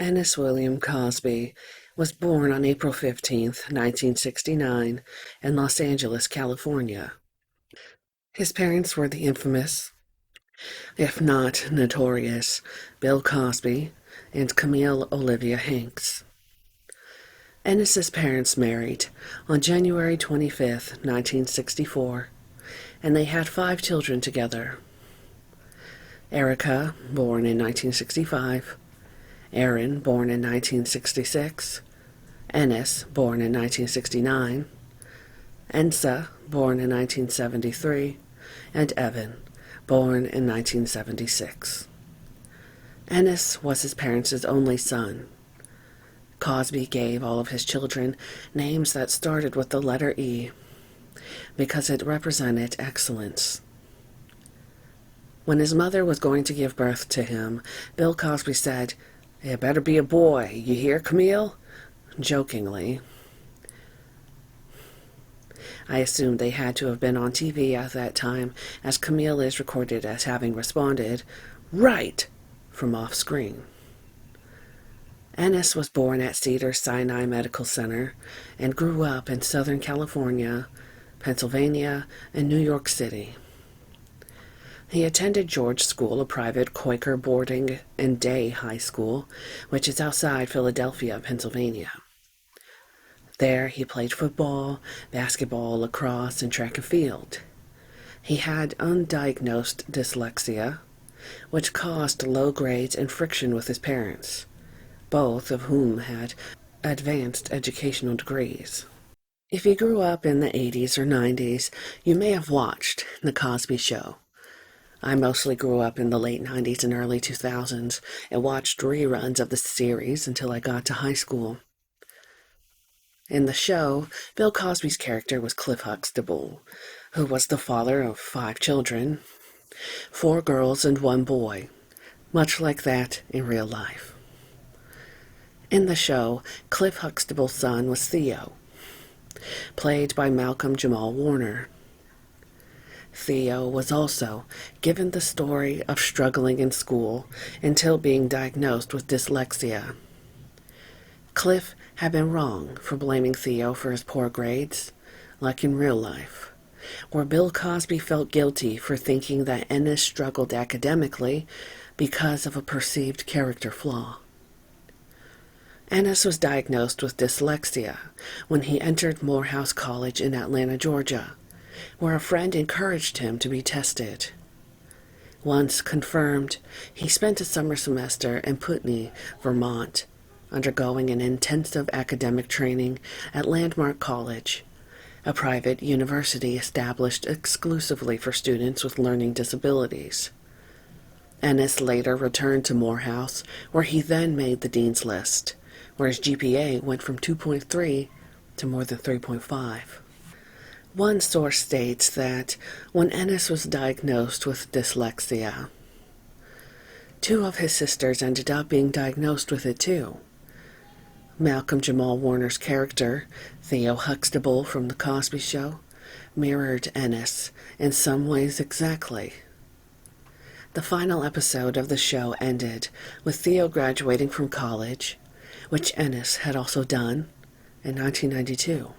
Ennis William Cosby was born on April 15th, 1969, in Los Angeles, California. His parents were the infamous, if not notorious, Bill Cosby and Camille Olivia Hanks. Ennis's parents married on January 25th, 1964, and they had 5 children together. Erica, born in 1965, Aaron, born in 1966, Ennis, born in 1969, Ensa, born in 1973, and Evan, born in 1976. Ennis was his parents' only son. Cosby gave all of his children names that started with the letter E because it represented excellence. When his mother was going to give birth to him, Bill Cosby said, "It better be a boy, you hear, Camille?" jokingly. I assume they had to have been on TV at that time, as Camille is recorded as having responded, "Right," from off-screen. Ennis was born at Cedars-Sinai Medical Center and grew up in Southern California, Pennsylvania, and New York City. He attended George School, a private Quaker boarding and day high school, which is outside Philadelphia, Pennsylvania. There, he played football, basketball, lacrosse, and track and field. He had undiagnosed dyslexia, which caused low grades and friction with his parents, both of whom had advanced educational degrees. If you grew up in the 80s or 90s, you may have watched The Cosby Show. I mostly grew up in the late 90s and early 2000s and watched reruns of the series until I got to high school. In the show, Bill Cosby's character was Cliff Huxtable, who was the father of 5 children, 4 girls and 1 boy, much like that in real life. In the show, Cliff Huxtable's son was Theo, played by Malcolm Jamal Warner. Theo was also given the story of struggling in school until being diagnosed with dyslexia. Cliff had been wrong for blaming Theo for his poor grades, like in real life, where Bill Cosby felt guilty for thinking that Ennis struggled academically because of a perceived character flaw. Ennis was diagnosed with dyslexia when he entered Morehouse College in Atlanta, Georgia, where a friend encouraged him to be tested. Once confirmed, he spent a summer semester in Putney, Vermont, undergoing an intensive academic training at Landmark College, a private university established exclusively for students with learning disabilities. Ennis later returned to Morehouse, where he then made the dean's list, where his GPA went from 2.3 to more than 3.5. One source states that when Ennis was diagnosed with dyslexia, 2 of his sisters ended up being diagnosed with it too. Malcolm Jamal Warner's character, Theo Huxtable from The Cosby Show, mirrored Ennis in some ways exactly. The final episode of the show ended with Theo graduating from college, which Ennis had also done, in 1992.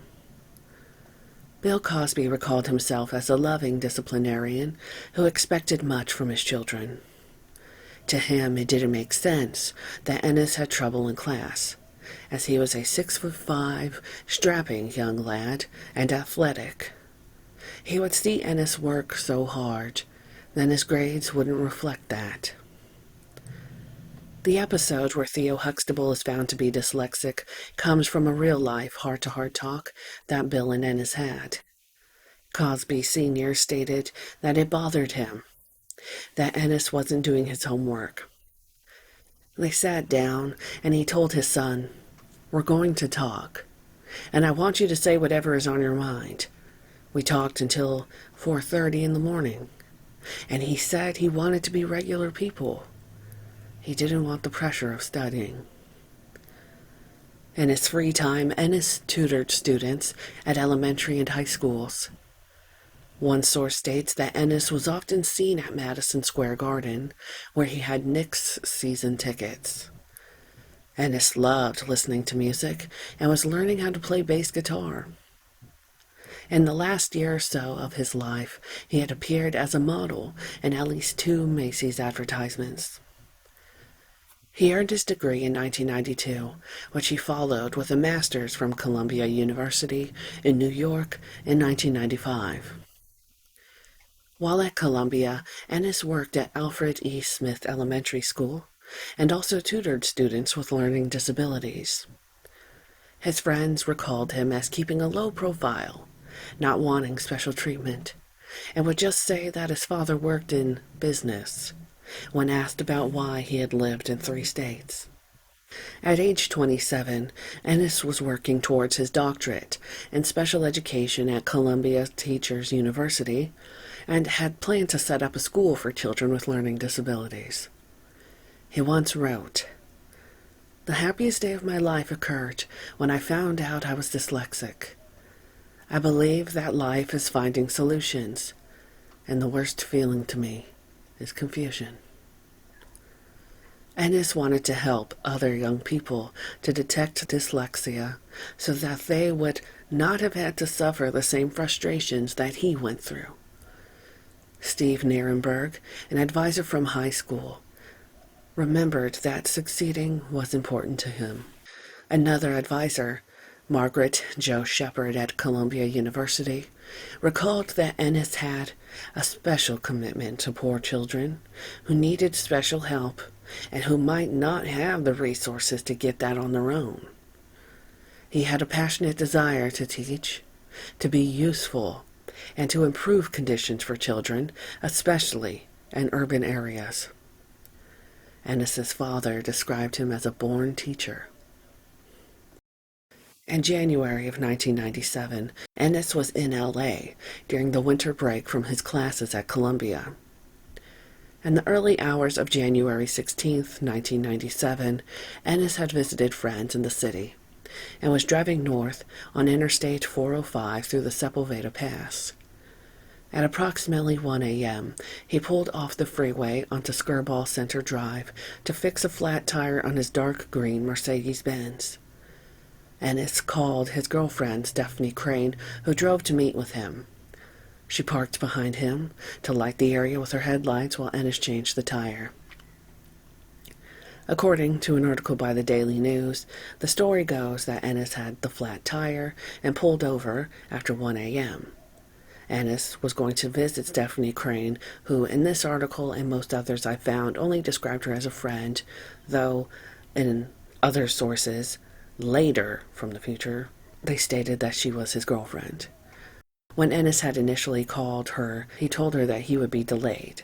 Bill Cosby recalled himself as a loving disciplinarian who expected much from his children. To him, it didn't make sense that Ennis had trouble in class, as he was a 6'5", strapping young lad and athletic. He would see Ennis work so hard, then his grades wouldn't reflect that. The episode where Theo Huxtable is found to be dyslexic comes from a real-life heart-to-heart talk that Bill and Ennis had. Cosby Sr. stated that it bothered him, that Ennis wasn't doing his homework. They sat down, and he told his son, "We're going to talk, and I want you to say whatever is on your mind." We talked until 4:30 in the morning, and he said he wanted to be regular people. He didn't want the pressure of studying. In his free time, Ennis tutored students at elementary and high schools. One source states that Ennis was often seen at Madison Square Garden, where he had Knicks season tickets. Ennis loved listening to music and was learning how to play bass guitar. In the last year or so of his life, he had appeared as a model in at least 2 Macy's advertisements. He earned his degree in 1992, which he followed with a master's from Columbia University in New York in 1995. While at Columbia, Ennis worked at Alfred E. Smith Elementary School and also tutored students with learning disabilities. His friends recalled him as keeping a low profile, not wanting special treatment, and would just say that his father worked in business when asked about why he had lived in 3 states. At age 27, Ennis was working towards his doctorate in special education at Columbia Teachers University and had planned to set up a school for children with learning disabilities. He once wrote, "The happiest day of my life occurred when I found out I was dyslexic. I believe that life is finding solutions, and the worst feeling to me is confusion." Ennis wanted to help other young people to detect dyslexia so that they would not have had to suffer the same frustrations that he went through. Steve Nierenberg, an advisor from high school, remembered that succeeding was important to him. Another advisor, Margaret Jo Shepard at Columbia University, recalled that Ennis had a special commitment to poor children who needed special help and who might not have the resources to get that on their own. He had a passionate desire to teach, to be useful, and to improve conditions for children, especially in urban areas. Ennis's father described him as a born teacher. In January of 1997, Ennis was in LA during the winter break from his classes at Columbia. In the early hours of January 16, 1997, Ennis had visited friends in the city and was driving north on Interstate 405 through the Sepulveda Pass. At approximately 1 a.m., he pulled off the freeway onto Skirball Center Drive to fix a flat tire on his dark green Mercedes-Benz. Ennis called his girlfriend, Stephanie Crane, who drove to meet with him. She parked behind him to light the area with her headlights while Ennis changed the tire. According to an article by the Daily News, the story goes that Ennis had the flat tire and pulled over after 1 a.m. Ennis was going to visit Stephanie Crane, who in this article and most others I found only described her as a friend, though in other sources, later from the future, they stated that she was his girlfriend. When Ennis had initially called her, he told her that he would be delayed,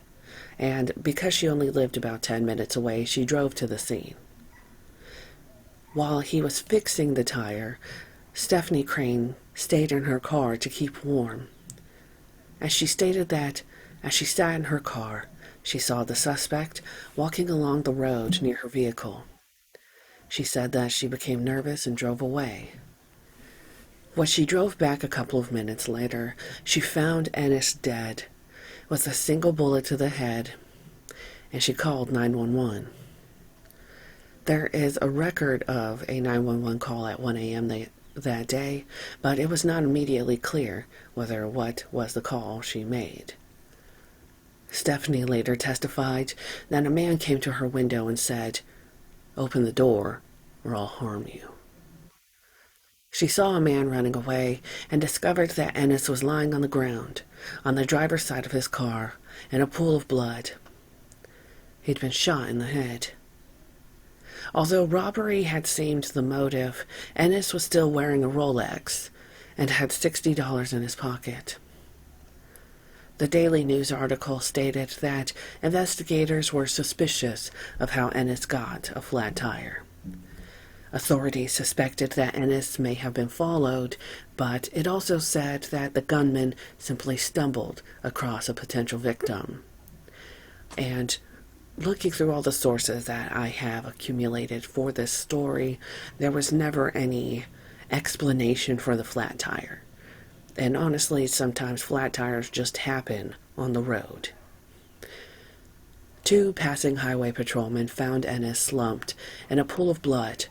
and because she only lived about 10 minutes away, she drove to the scene. While he was fixing the tire, Stephanie Crane stayed in her car to keep warm. As she stated that, as she sat in her car, she saw the suspect walking along the road near her vehicle. She said that she became nervous and drove away. When she drove back a couple of minutes later, she found Ennis dead, with a single bullet to the head, and she called 911. There is a record of a 911 call at 1 a.m. that day, but it was not immediately clear what was the call she made. Stephanie later testified that a man came to her window and said, "Open the door or I'll harm you." She saw a man running away and discovered that Ennis was lying on the ground, on the driver's side of his car, in a pool of blood. He'd been shot in the head. Although robbery had seemed the motive, Ennis was still wearing a Rolex and had $60 in his pocket. The Daily News article stated that investigators were suspicious of how Ennis got a flat tire. Authorities suspected that Ennis may have been followed, but it also said that the gunman simply stumbled across a potential victim. And looking through all the sources that I have accumulated for this story, there was never any explanation for the flat tire. And honestly, sometimes flat tires just happen on the road. Two passing highway patrolmen found Ennis slumped in a pool of blood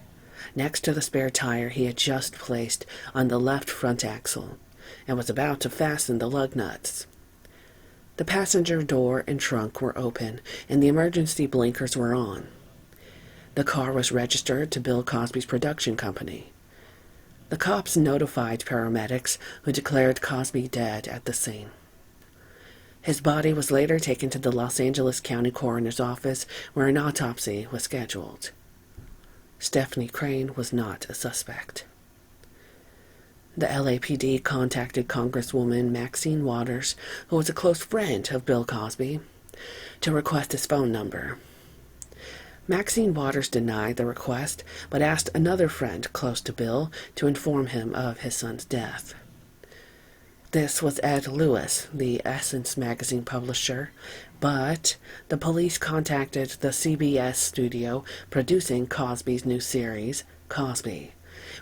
next to the spare tire he had just placed on the left front axle and was about to fasten the lug nuts. The passenger door and trunk were open, and the emergency blinkers were on. The car was registered to Bill Cosby's production company. The cops notified paramedics, who declared Cosby dead at the scene. His body was later taken to the Los Angeles County Coroner's Office, where an autopsy was scheduled. Stephanie Crane was not a suspect. The LAPD contacted Congresswoman Maxine Waters, who was a close friend of Bill Cosby, to request his phone number. Maxine Waters denied the request, but asked another friend close to Bill to inform him of his son's death. This was Ed Lewis, the Essence magazine publisher, but the police contacted the CBS studio producing Cosby's new series, Cosby,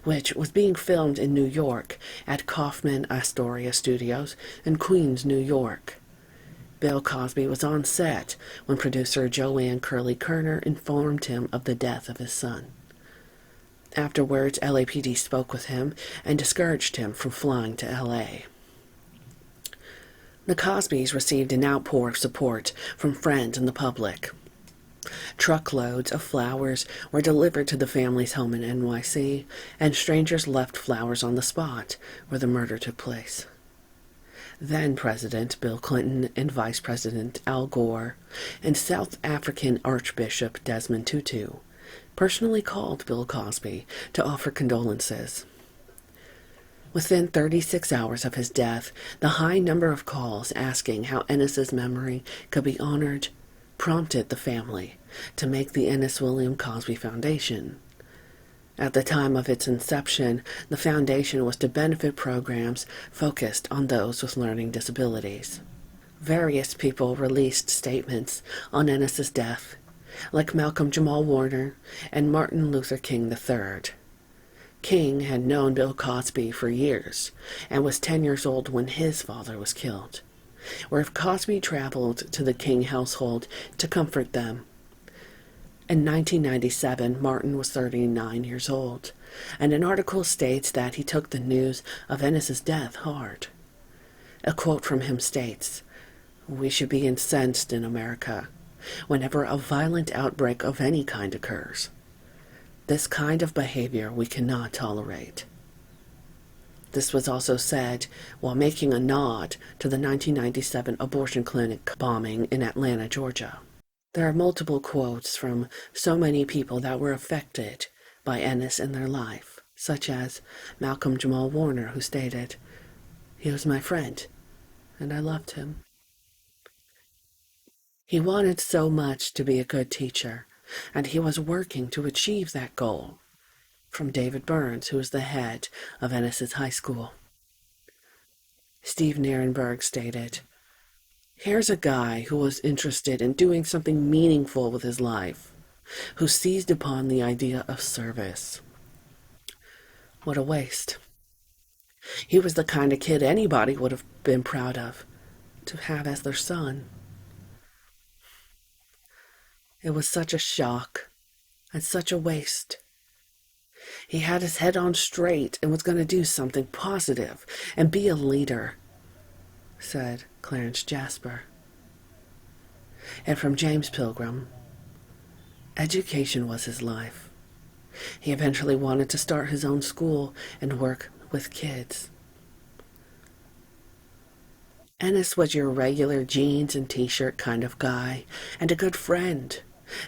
which was being filmed in New York at Kaufman Astoria Studios in Queens, New York. Bill Cosby was on set when producer Joanne Curley Kerner informed him of the death of his son. Afterwards, LAPD spoke with him and discouraged him from flying to LA. The Cosbys received an outpour of support from friends and the public. Truckloads of flowers were delivered to the family's home in NYC, and strangers left flowers on the spot where the murder took place. Then President Bill Clinton and Vice President Al Gore and South African Archbishop Desmond Tutu personally called Bill Cosby to offer condolences. Within 36 hours of his death, the high number of calls asking how Ennis's memory could be honored prompted the family to make the Ennis William Cosby Foundation. At the time of its inception, the foundation was to benefit programs focused on those with learning disabilities. Various people released statements on Ennis's death, like Malcolm Jamal Warner and Martin Luther King III. King had known Bill Cosby for years and was 10 years old when his father was killed, where Cosby traveled to the King household to comfort them. In 1997, Martin was 39 years old, and an article states that he took the news of Ennis's death hard. A quote from him states, "We should be incensed in America whenever a violent outbreak of any kind occurs. This kind of behavior we cannot tolerate." This was also said while making a nod to the 1997 abortion clinic bombing in Atlanta, Georgia. There are multiple quotes from so many people that were affected by Ennis in their life, such as Malcolm Jamal Warner, who stated, "He was my friend, and I loved him. He wanted so much to be a good teacher, and he was working to achieve that goal." From David Burns, who was the head of Ennis's high school. Steve Nierenberg stated, "Here's a guy who was interested in doing something meaningful with his life, who seized upon the idea of service. What a waste. He was the kind of kid anybody would have been proud of to have as their son." It was such a shock and such a waste. He had his head on straight and was going to do something positive and be a leader, said Clarence Jasper. And from James Pilgrim, education was his life. He eventually wanted to start his own school and work with kids. Ennis was your regular jeans and t-shirt kind of guy and a good friend.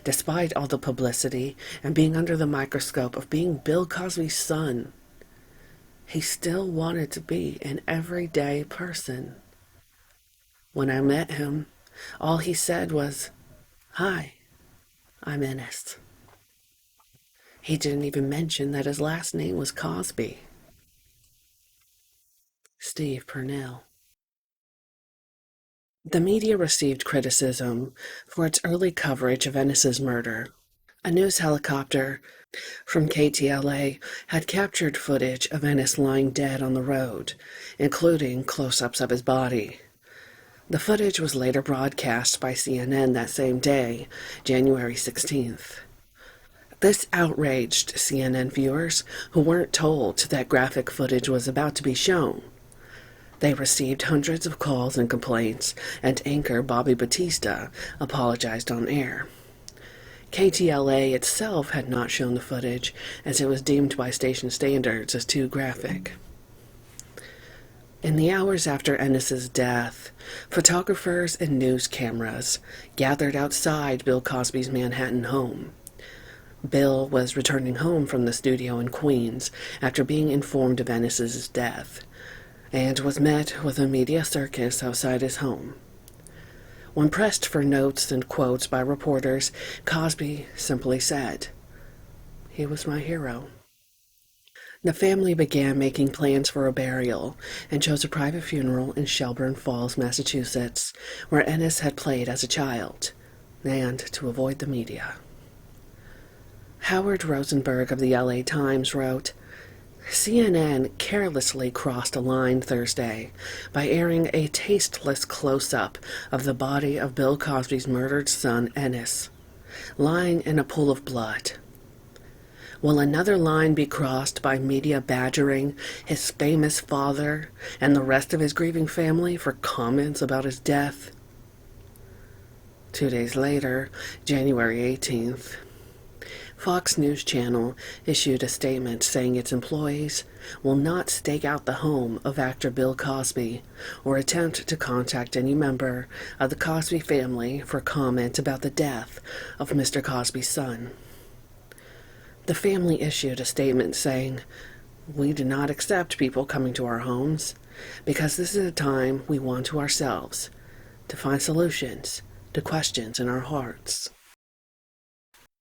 Despite all the publicity and being under the microscope of being Bill Cosby's son, he still wanted to be an everyday person. When I met him, all he said was, "Hi, I'm Ennis." He didn't even mention that his last name was Cosby. Steve Purnell. The media received criticism for its early coverage of Ennis's murder. A news helicopter from KTLA had captured footage of Ennis lying dead on the road, including close-ups of his body. The footage was later broadcast by CNN that same day, January 16th. This outraged CNN viewers who weren't told that graphic footage was about to be shown. They received hundreds of calls and complaints, and anchor Bobby Batista apologized on air. KTLA itself had not shown the footage, as it was deemed by station standards as too graphic. In the hours after Ennis's death, photographers and news cameras gathered outside Bill Cosby's Manhattan home. Bill was returning home from the studio in Queens after being informed of Ennis's death, and was met with a media circus outside his home. When pressed for notes and quotes by reporters, Cosby simply said, "He was my hero." The family began making plans for a burial and chose a private funeral in Shelburne Falls, Massachusetts, where Ennis had played as a child, and to avoid the media. Howard Rosenberg of the LA Times wrote, CNN carelessly crossed a line Thursday by airing a tasteless close-up of the body of Bill Cosby's murdered son, Ennis, lying in a pool of blood. Will another line be crossed by media badgering his famous father and the rest of his grieving family for comments about his death? 2 days later, January 18th, Fox News Channel issued a statement saying its employees will not stake out the home of actor Bill Cosby or attempt to contact any member of the Cosby family for comment about the death of Mr. Cosby's son. The family issued a statement saying, "We do not accept people coming to our homes because this is a time we want to ourselves, to find solutions to questions in our hearts."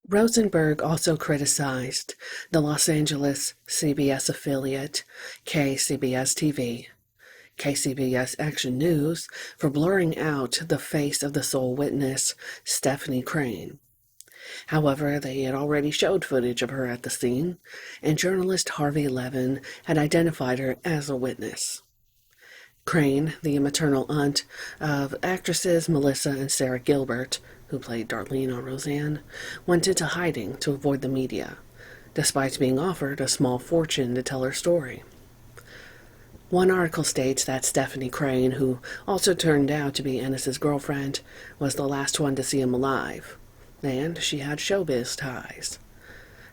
Rosenberg also criticized the Los Angeles CBS affiliate KCBS-TV, KCBS Action News, for blurring out the face of the sole witness, Stephanie Crane. However, they had already showed footage of her at the scene, and journalist Harvey Levin had identified her as a witness. Crane, the maternal aunt of actresses Melissa and Sarah Gilbert, who played Darlene on Roseanne, went into hiding to avoid the media, despite being offered a small fortune to tell her story. One article states that Stephanie Crane, who also turned out to be Ennis's girlfriend, was the last one to see him alive, and she had showbiz ties.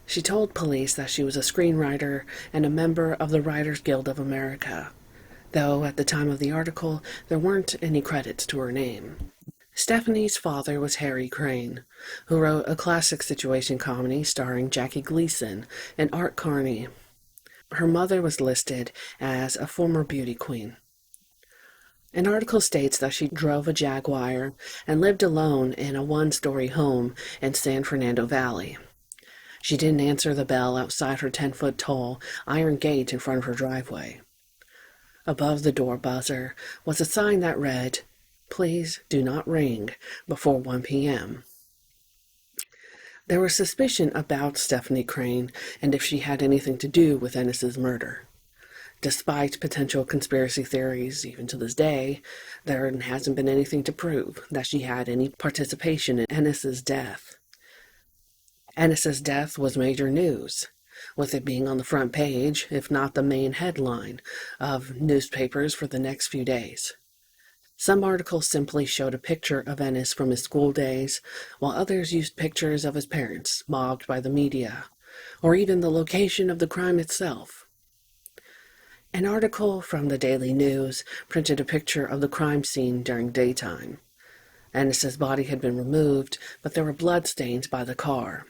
She told police that she was a screenwriter and a member of the Writers Guild of America, though at the time of the article there weren't any credits to her name. Stephanie's father was Harry Crane, who wrote a classic situation comedy starring Jackie Gleason and Art Carney. Her mother was listed as a former beauty queen. An article states that she drove a Jaguar and lived alone in a one-story home in San Fernando Valley. She didn't answer the bell outside her 10-foot-tall iron gate in front of her driveway. Above the door buzzer was a sign that read, "Please do not ring before 1 p.m. There was suspicion about Stephanie Crane and if she had anything to do with Ennis's murder. Despite potential conspiracy theories, even to this day, there hasn't been anything to prove that she had any participation in Ennis's death. Ennis's death was major news, with it being on the front page, if not the main headline, of newspapers for the next few days. Some articles simply showed a picture of Ennis from his school days, while others used pictures of his parents, mobbed by the media, or even the location of the crime itself. An article from the Daily News printed a picture of the crime scene during daytime. Ennis's body had been removed, but there were bloodstains by the car.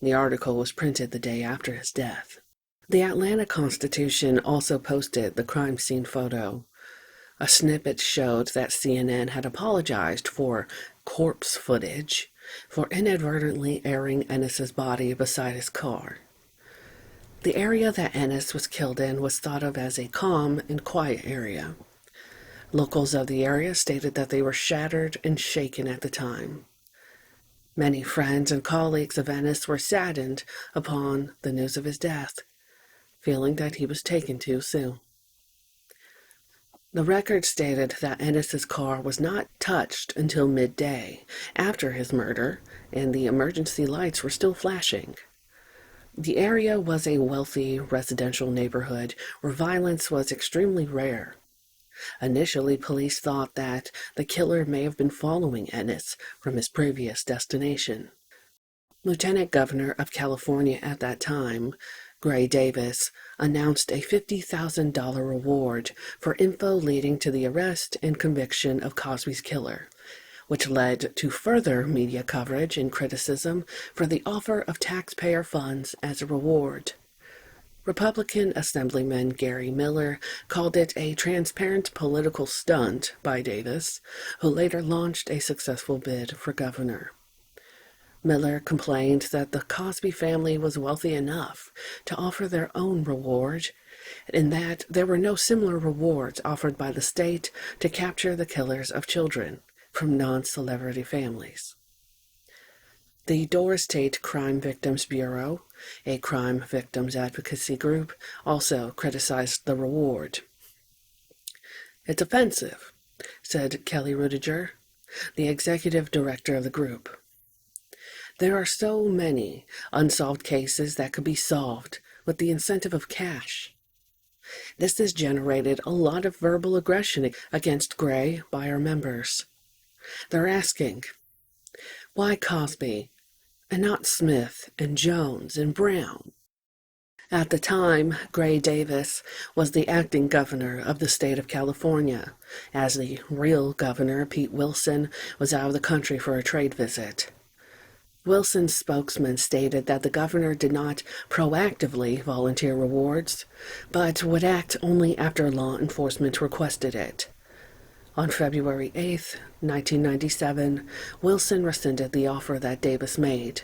The article was printed the day after his death. The Atlanta Constitution also posted the crime scene photo. A snippet showed that CNN had apologized for corpse footage for inadvertently airing Ennis's body beside his car. The area that Ennis was killed in was thought of as a calm and quiet area. Locals of the area stated that they were shattered and shaken at the time. Many friends and colleagues of Ennis were saddened upon the news of his death, feeling that he was taken too soon. The record stated that Ennis's car was not touched until midday after his murder, and the emergency lights were still flashing. The area was a wealthy residential neighborhood where violence was extremely rare. Initially, police thought that the killer may have been following Ennis from his previous destination. Lieutenant Governor of California at that time, Gray Davis, announced a $50,000 reward for info leading to the arrest and conviction of Cosby's killer, which led to further media coverage and criticism for the offer of taxpayer funds as a reward. Republican Assemblyman Gary Miller called it a transparent political stunt by Davis, who later launched a successful bid for governor. Miller complained that the Cosby family was wealthy enough to offer their own reward, and that there were no similar rewards offered by the state to capture the killers of children from non-celebrity families. The Doris Tate Crime Victims Bureau, a crime victims advocacy group, also criticized the reward. "It's offensive," said Kelly Rudiger, the executive director of the group. "There are so many unsolved cases that could be solved with the incentive of cash. This has generated a lot of verbal aggression against Gray by our members. They're asking, why Cosby and not Smith and Jones and Brown?" At the time, Gray Davis was the acting governor of the state of California, as the real governor, Pete Wilson, was out of the country for a trade visit. Wilson's spokesman stated that the governor did not proactively volunteer rewards, but would act only after law enforcement requested it. On February 8, 1997, Wilson rescinded the offer that Davis made,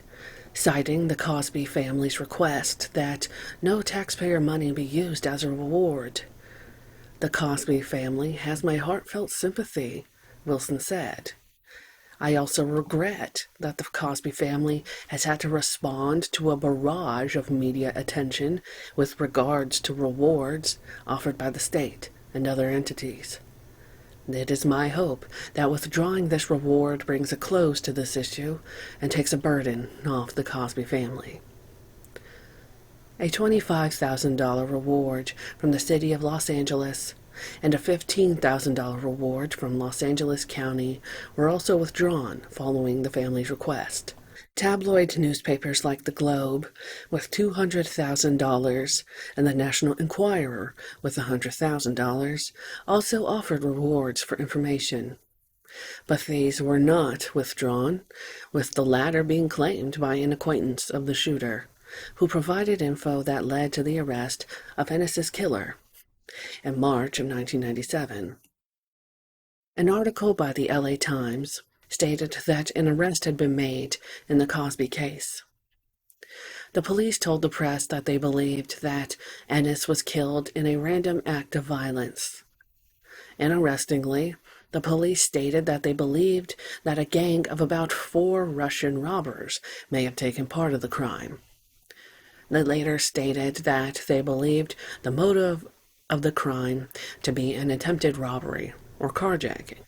citing the Cosby family's request that no taxpayer money be used as a reward. "The Cosby family has my heartfelt sympathy," Wilson said. "I also regret that the Cosby family has had to respond to a barrage of media attention with regards to rewards offered by the state and other entities. It is my hope that withdrawing this reward brings a close to this issue and takes a burden off the Cosby family." A $25,000 reward from the city of Los Angeles and a $15,000 reward from Los Angeles County were also withdrawn following the family's request. Tabloid newspapers like The Globe, with $200,000, and the National Enquirer, with $100,000, also offered rewards for information. But these were not withdrawn, with the latter being claimed by an acquaintance of the shooter, who provided info that led to the arrest of Ennis's killer in March of 1997. An article by the LA Times stated that an arrest had been made in the Cosby case. The police told the press that they believed that Ennis was killed in a random act of violence. Interestingly, the police stated that they believed that a gang of about 4 Russian robbers may have taken part of the crime. They later stated that they believed the motive of the crime to be an attempted robbery or carjacking,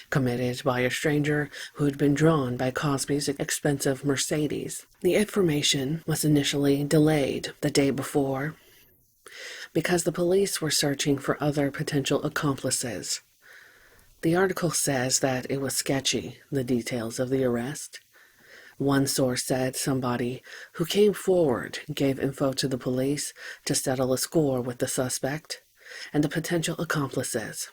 committed by a stranger who had been drawn by Cosby's expensive Mercedes. The information was initially delayed the day before because the police were searching for other potential accomplices. The article says that it was sketchy, the details of the arrest. One source said somebody who came forward gave info to the police to settle a score with the suspect and the potential accomplices.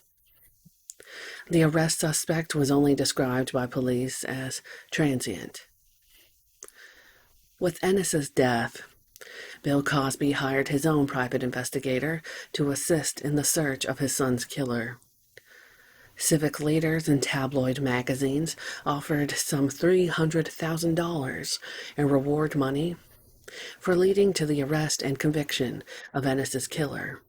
The arrest suspect was only described by police as transient. With Ennis's death, Bill Cosby hired his own private investigator to assist in the search of his son's killer. Civic leaders and tabloid magazines offered some $300,000 in reward money for leading to the arrest and conviction of Ennis's killer.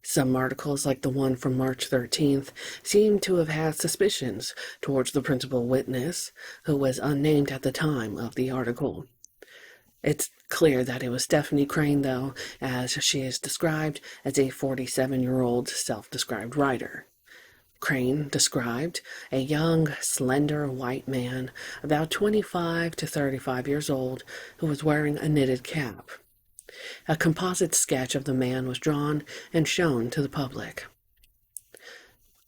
Some articles, like the one from March 13th, seem to have had suspicions towards the principal witness, who was unnamed at the time of the article. It's Clear that it was Stephanie Crane, though, as she is described as a 47-year-old self-described writer. Crane described a young, slender white man, about 25 to 35 years old, who was wearing a knitted cap. A composite sketch of the man was drawn and shown to the public.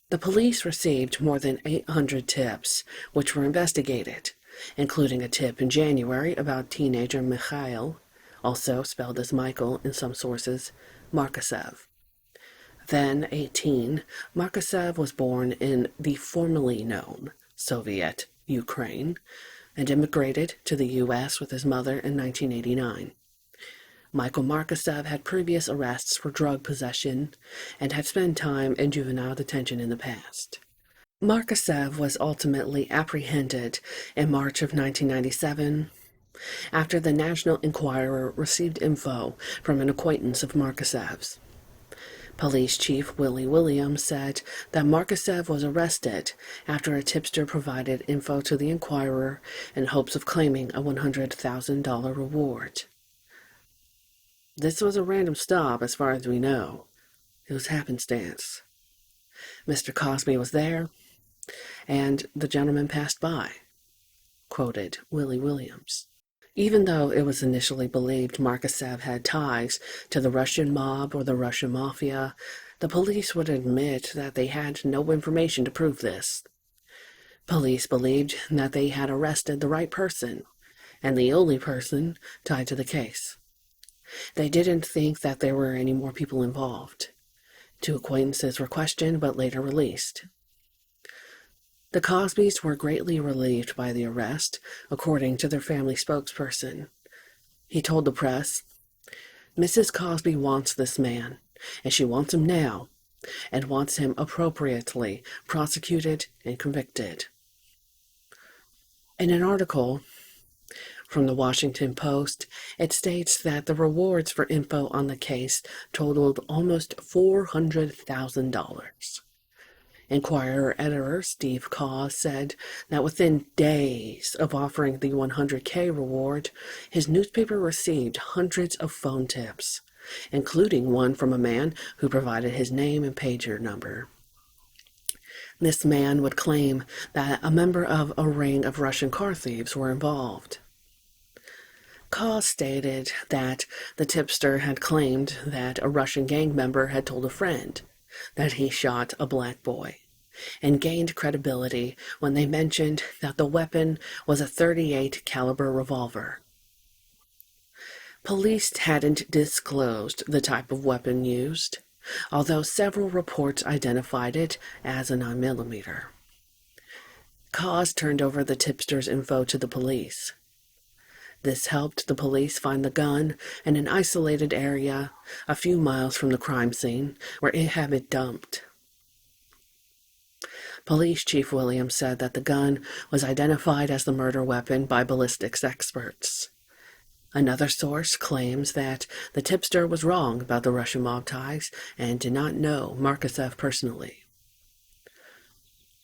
The police received more than 800 tips, which were investigated, including a tip in January about teenager Mikhail, also spelled as Michael in some sources, Markasev. Then 18, Markasev was born in the formerly known Soviet Ukraine and immigrated to the U.S. with his mother in 1989. Michael Markasev had previous arrests for drug possession and had spent time in juvenile detention in the past. Markasev was ultimately apprehended in March of 1997 after the National Enquirer received info from an acquaintance of Markasev's. Police Chief Willie Williams said that Markasev was arrested after a tipster provided info to the Enquirer in hopes of claiming a $100,000 reward. This was a random stop as far as we know. It was happenstance. Mr. Cosby was there, and the gentleman passed by, quoted Willie Williams. Even though it was initially believed Markasev had ties to the Russian mob or the Russian mafia, the police would admit that they had no information to prove this. Police believed that they had arrested the right person, and the only person tied to the case. They didn't think that there were any more people involved. 2 acquaintances were questioned but later released. The Cosbys were greatly relieved by the arrest, according to their family spokesperson. He told the press, "Mrs. Cosby wants this man, and she wants him now, and wants him appropriately prosecuted and convicted." In an article from the Washington Post, it states that the rewards for info on the case totaled almost $400,000. Enquirer editor Steve Caws said that within days of offering the $100K reward, his newspaper received hundreds of phone tips, including one from a man who provided his name and pager number. This man would claim that a member of a ring of Russian car thieves were involved. Caws stated that the tipster had claimed that a Russian gang member had told a friend that he shot a black boy, and gained credibility when they mentioned that the weapon was a .38 caliber revolver. Police hadn't disclosed the type of weapon used, although several reports identified it as a 9mm. Caws turned over the tipster's info to the police. This helped the police find the gun in an isolated area a few miles from the crime scene where it had been dumped. Police Chief Williams said that the gun was identified as the murder weapon by ballistics experts. Another source claims that the tipster was wrong about the Russian mob ties and did not know Markasev personally.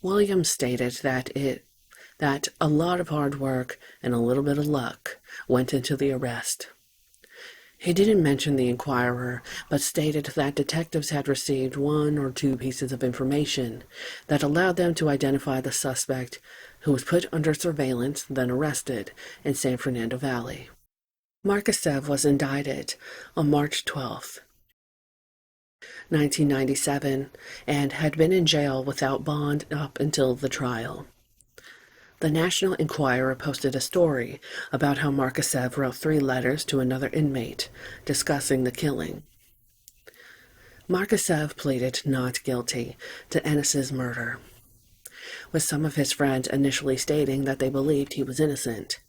Williams stated that a lot of hard work and a little bit of luck went into the arrest. He didn't mention the Enquirer, but stated that detectives had received 1 or 2 pieces of information that allowed them to identify the suspect, who was put under surveillance, then arrested in San Fernando Valley. Markasev was indicted on March 12, 1997, and had been in jail without bond up until the trial. The National Enquirer posted a story about how Markasev wrote 3 letters to another inmate discussing the killing. Markasev pleaded not guilty to Ennis's murder, with some of his friends initially stating that they believed he was innocent.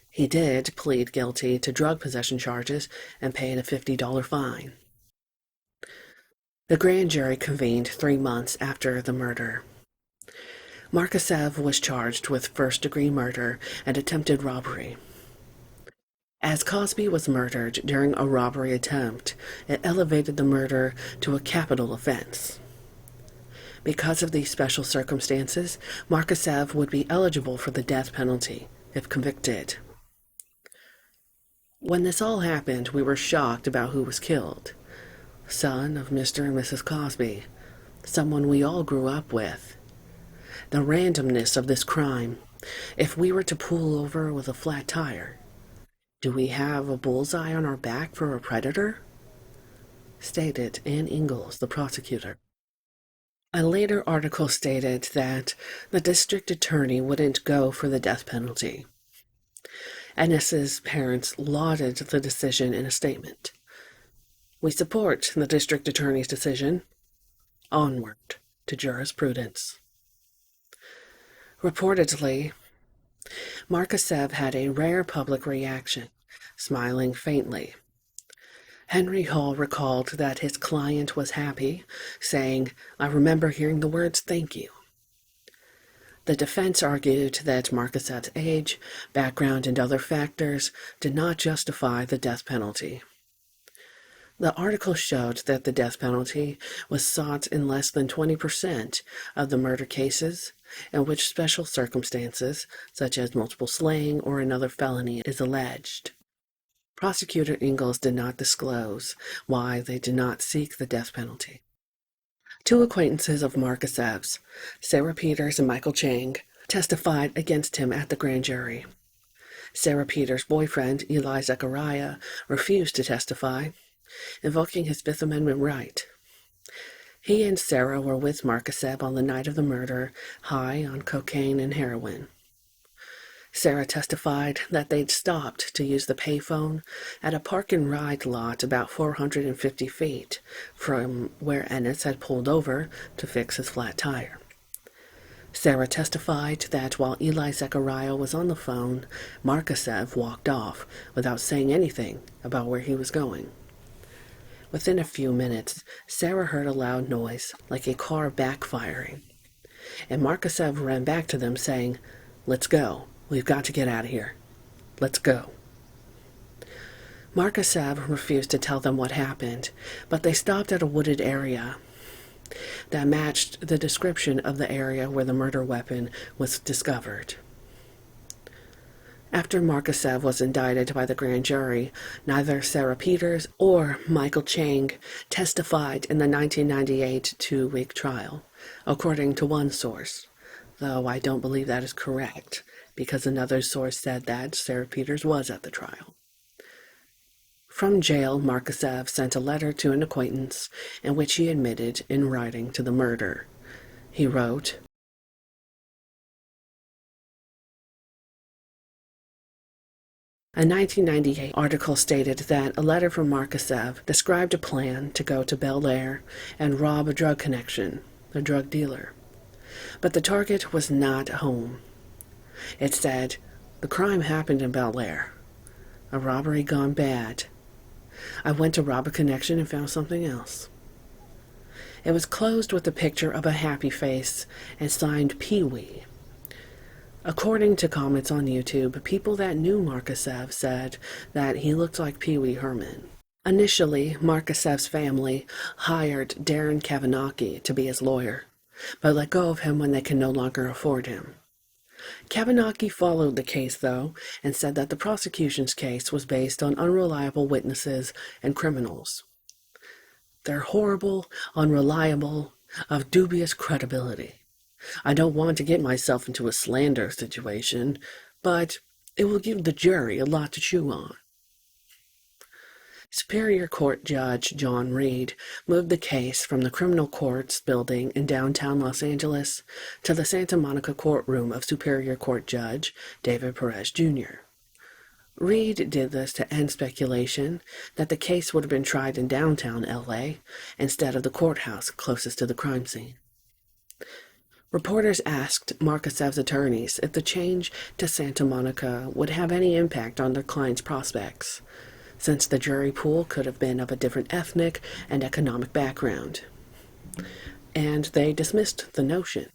He did plead guilty to drug possession charges and paid a $50 fine. The grand jury convened 3 months after the murder. Markasev was charged with first-degree murder and attempted robbery. As Cosby was murdered during a robbery attempt, it elevated the murder to a capital offense. Because of these special circumstances, Markasev would be eligible for the death penalty if convicted. When this all happened, we were shocked about who was killed. Son of Mr. and Mrs. Cosby, someone we all grew up with. The randomness of this crime. If we were to pull over with a flat tire, do we have a bullseye on our back for a predator? Stated Ann Ingalls, the prosecutor. A later article stated that the district attorney wouldn't go for the death penalty. Ennis's parents lauded the decision in a statement. We support the district attorney's decision. Onward to jurisprudence. Reportedly, Markasev had a rare public reaction, smiling faintly. Henry Hall recalled that his client was happy, saying, "I remember hearing the words, 'thank you.'" The defense argued that Markasev's age, background, and other factors did not justify the death penalty. The article showed that the death penalty was sought in less than 20% of the murder cases in which special circumstances, such as multiple slaying or another felony, is alleged. Prosecutor Ingalls did not disclose why they did not seek the death penalty. Two acquaintances of Markasev's, Sarah Peters and Michael Chang, testified against him at the grand jury. Sarah Peters' boyfriend, Eli Zechariah, refused to testify, invoking his Fifth Amendment right. He and Sarah were with Markasev on the night of the murder, high on cocaine and heroin. Sarah testified that they'd stopped to use the payphone at a park-and-ride lot about 450 feet from where Ennis had pulled over to fix his flat tire. Sarah testified that while Eli Zechariah was on the phone, Markasev walked off without saying anything about where he was going. Within a few minutes, Sarah heard a loud noise, like a car backfiring, and Markasev ran back to them saying, "Let's go. We've got to get out of here. Let's go." Markasev refused to tell them what happened, but they stopped at a wooded area that matched the description of the area where the murder weapon was discovered. After Markasev was indicted by the grand jury, neither Sarah Peters or Michael Chang testified in the 1998 two-week trial, according to one source, though I don't believe that is correct, because another source said that Sarah Peters was at the trial. From jail, Markasev sent a letter to an acquaintance in which he admitted in writing to the murder. He wrote, a 1998 article stated that a letter from Markasev described a plan to go to Bel Air and rob a drug connection, a drug dealer. But the target was not home. It said, "The crime happened in Bel Air. A robbery gone bad. I went to rob a connection and found something else." It was closed with a picture of a happy face and signed Pee-wee. According to comments on YouTube, people that knew Markasev said that he looked like Pee-wee Herman. Initially, Markasev's family hired Darren Kavanagh to be his lawyer, but let go of him when they could no longer afford him. Kavanagh followed the case, though, and said that the prosecution's case was based on unreliable witnesses and criminals. They're horrible, unreliable, of dubious credibility. I don't want to get myself into a slander situation, but it will give the jury a lot to chew on. Superior Court Judge John Reed moved the case from the Criminal Courts building in downtown Los Angeles to the Santa Monica courtroom of Superior Court Judge David Perez Jr. Reed did this to end speculation that the case would have been tried in downtown LA instead of the courthouse closest to the crime scene. Reporters asked Markasev's attorneys if the change to Santa Monica would have any impact on their client's prospects, since the jury pool could have been of a different ethnic and economic background. And they dismissed the notion.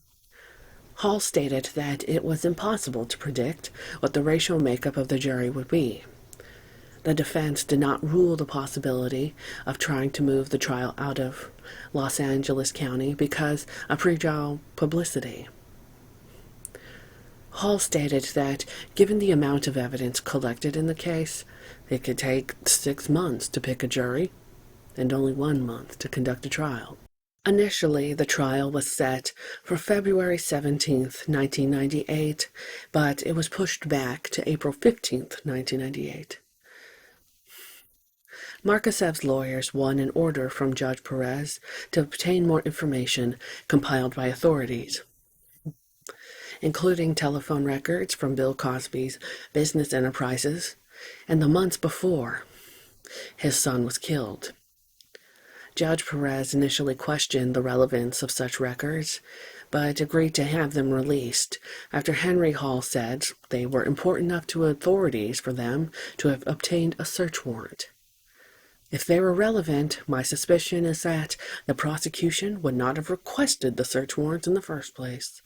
Hall stated that it was impossible to predict what the racial makeup of the jury would be. The defense did not rule the possibility of trying to move the trial out of Los Angeles County because of pre-trial publicity. Hall stated that, given the amount of evidence collected in the case, it could take 6 months to pick a jury and only 1 month to conduct a trial. Initially, the trial was set for February 17th, 1998, but it was pushed back to April 15th, 1998. Markasev's lawyers won an order from Judge Perez to obtain more information compiled by authorities, including telephone records from Bill Cosby's business enterprises and the months before his son was killed. Judge Perez initially questioned the relevance of such records, but agreed to have them released after Henry Hall said they were important enough to authorities for them to have obtained a search warrant. If they were relevant, my suspicion is that the prosecution would not have requested the search warrants in the first place.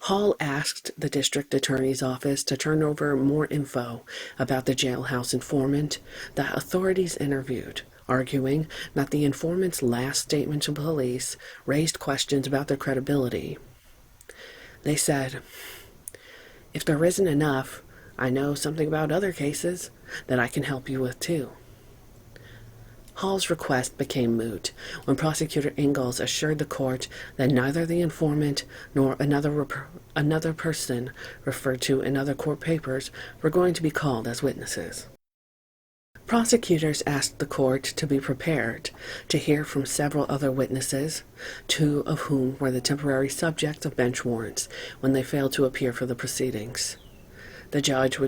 Hall asked the district attorney's office to turn over more info about the jailhouse informant that authorities interviewed, arguing that the informant's last statement to police raised questions about their credibility. They said, "If there isn't enough, I know something about other cases that I can help you with too." Hall's request became moot when Prosecutor Ingalls assured the court that neither the informant nor another person referred to in other court papers were going to be called as witnesses. Prosecutors asked the court to be prepared to hear from several other witnesses, 2 of whom were the temporary subjects of bench warrants when they failed to appear for the proceedings. The judge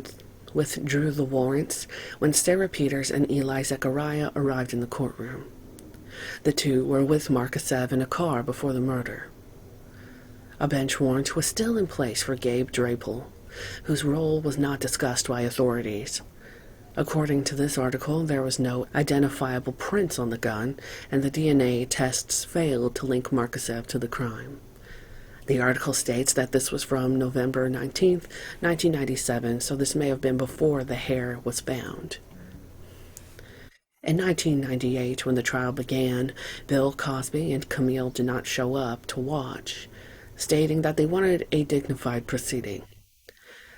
withdrew the warrants when Sarah Peters and Eli Zechariah arrived in the courtroom. The 2 were with Markasev in a car before the murder. A bench warrant was still in place for Gabe Drapel, whose role was not discussed by authorities. According to this article, there was no identifiable prints on the gun, and the DNA tests failed to link Markasev to the crime. The article states that this was from November 19th, 1997, so this may have been before the hair was found. In 1998, when the trial began, Bill Cosby and Camille did not show up to watch, stating that they wanted a dignified proceeding.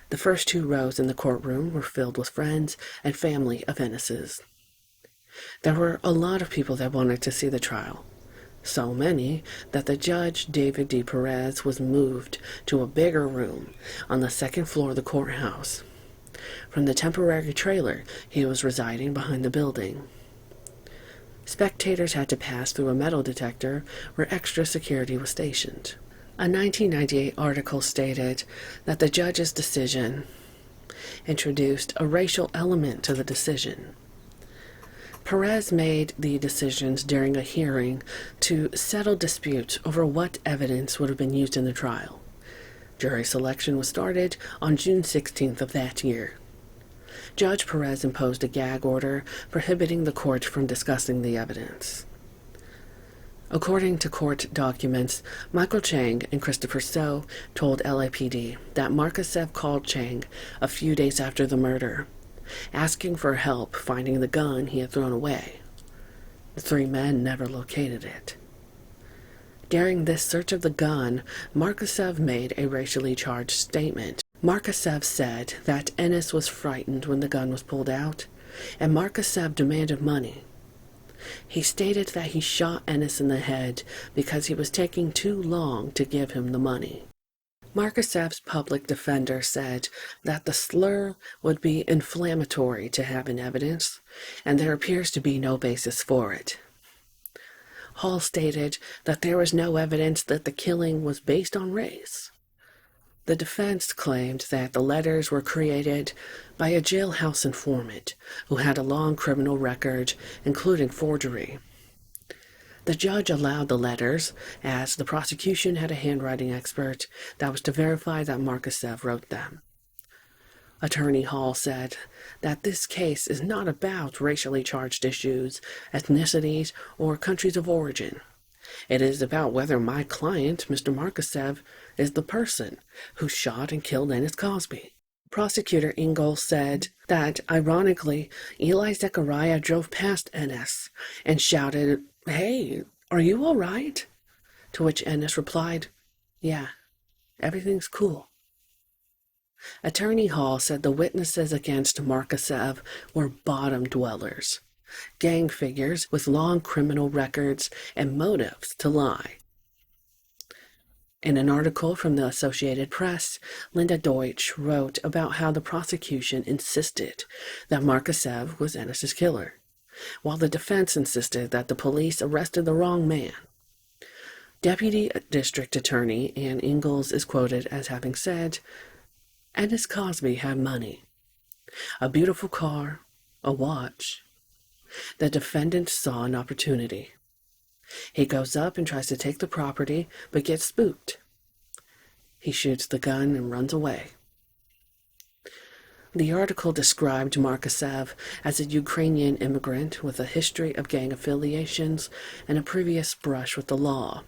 The first 2 rows in the courtroom were filled with friends and family of Ennis's. There were a lot of people that wanted to see the trial. So many that the judge, David D. Perez, was moved to a bigger room on the 2nd floor of the courthouse from the temporary trailer he was residing behind the building. Spectators had to pass through a metal detector where extra security was stationed. A 1998 article stated that the judge's decision introduced a racial element to the decision. Perez made the decisions during a hearing to settle disputes over what evidence would have been used in the trial. Jury selection was started on June 16th of that year. Judge Perez imposed a gag order prohibiting the court from discussing the evidence. According to court documents, Michael Chang and Christopher So told LAPD that Markasev called Chang a few days after the murder, asking for help finding the gun he had thrown away. The 3 men never located it. During this search of the gun, Markasev made a racially charged statement. Markasev said that Ennis was frightened when the gun was pulled out, and Markasev demanded money. He stated that he shot Ennis in the head because he was taking too long to give him the money. Markasev's public defender said that the slur would be inflammatory to have in evidence, and there appears to be no basis for it. Hall stated that there was no evidence that the killing was based on race. The defense claimed that the letters were created by a jailhouse informant who had a long criminal record, including forgery. The judge allowed the letters, as the prosecution had a handwriting expert that was to verify that Markasev wrote them. Attorney Hall said that this case is not about racially charged issues, ethnicities, or countries of origin. It is about whether my client, Mr. Markasev, is the person who shot and killed Ennis Cosby. Prosecutor Ingalls said that, ironically, Eli Zechariah drove past Ennis and shouted, "Hey, are you all right?" To which Ennis replied, "Yeah." Everything's cool. Attorney Hall said the witnesses against Markasev were bottom dwellers, gang figures with long criminal records and motives to lie. In an article from the Associated Press, Linda Deutsch wrote about how the prosecution insisted that Markasev was Ennis's killer, while the defense insisted that the police arrested the wrong man. Deputy District Attorney Ann Ingalls is quoted as having said, "Ennis Cosby had money, a beautiful car, a watch. The defendant saw an opportunity. He goes up and tries to take the property, but gets spooked. He shoots the gun and runs away." The article described Markasev as a Ukrainian immigrant with a history of gang affiliations and a previous brush with the law.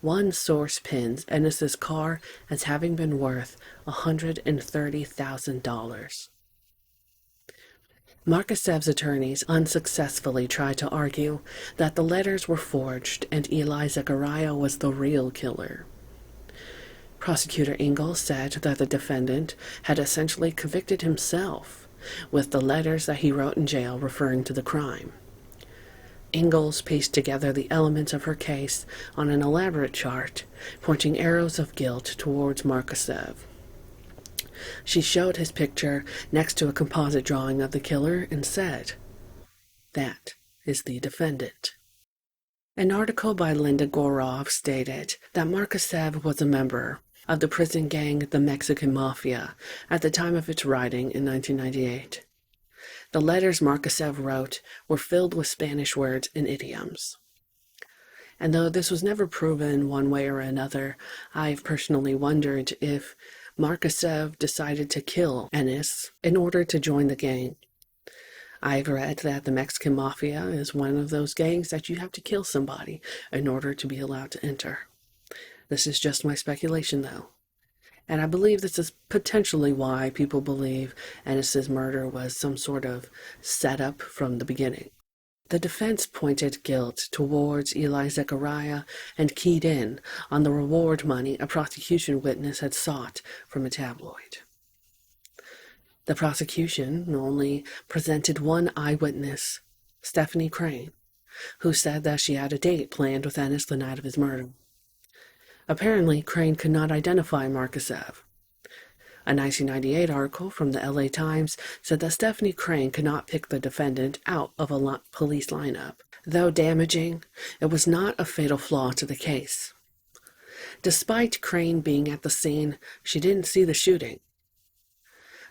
One source pins Ennis's car as having been worth $130,000. Markasev's attorneys unsuccessfully tried to argue that the letters were forged and Eli Zechariah was the real killer. Prosecutor Ingalls said that the defendant had essentially convicted himself with the letters that he wrote in jail referring to the crime. Ingalls pieced together the elements of her case on an elaborate chart, pointing arrows of guilt towards Markasev. She showed his picture next to a composite drawing of the killer and said, "That is the defendant." An article by Linda Gorov stated that Markasev was a member of the prison gang the Mexican Mafia at the time of its writing in 1998. The letters Markasev wrote were filled with Spanish words and idioms. And though this was never proven one way or another, I've personally wondered if Markasev decided to kill Ennis in order to join the gang. I've read that the Mexican Mafia is one of those gangs that you have to kill somebody in order to be allowed to enter. This is just my speculation, though. And I believe this is potentially why people believe Ennis's murder was some sort of setup from the beginning. The defense pointed guilt towards Eli Zechariah and keyed in on the reward money a prosecution witness had sought from a tabloid. The prosecution only presented one eyewitness, Stephanie Crane, who said that she had a date planned with Ennis the night of his murder. Apparently, Crane could not identify Markasev. A 1998 article from the LA Times said that Stephanie Crane could not pick the defendant out of a police lineup. Though damaging, it was not a fatal flaw to the case. Despite Crane being at the scene, she didn't see the shooting.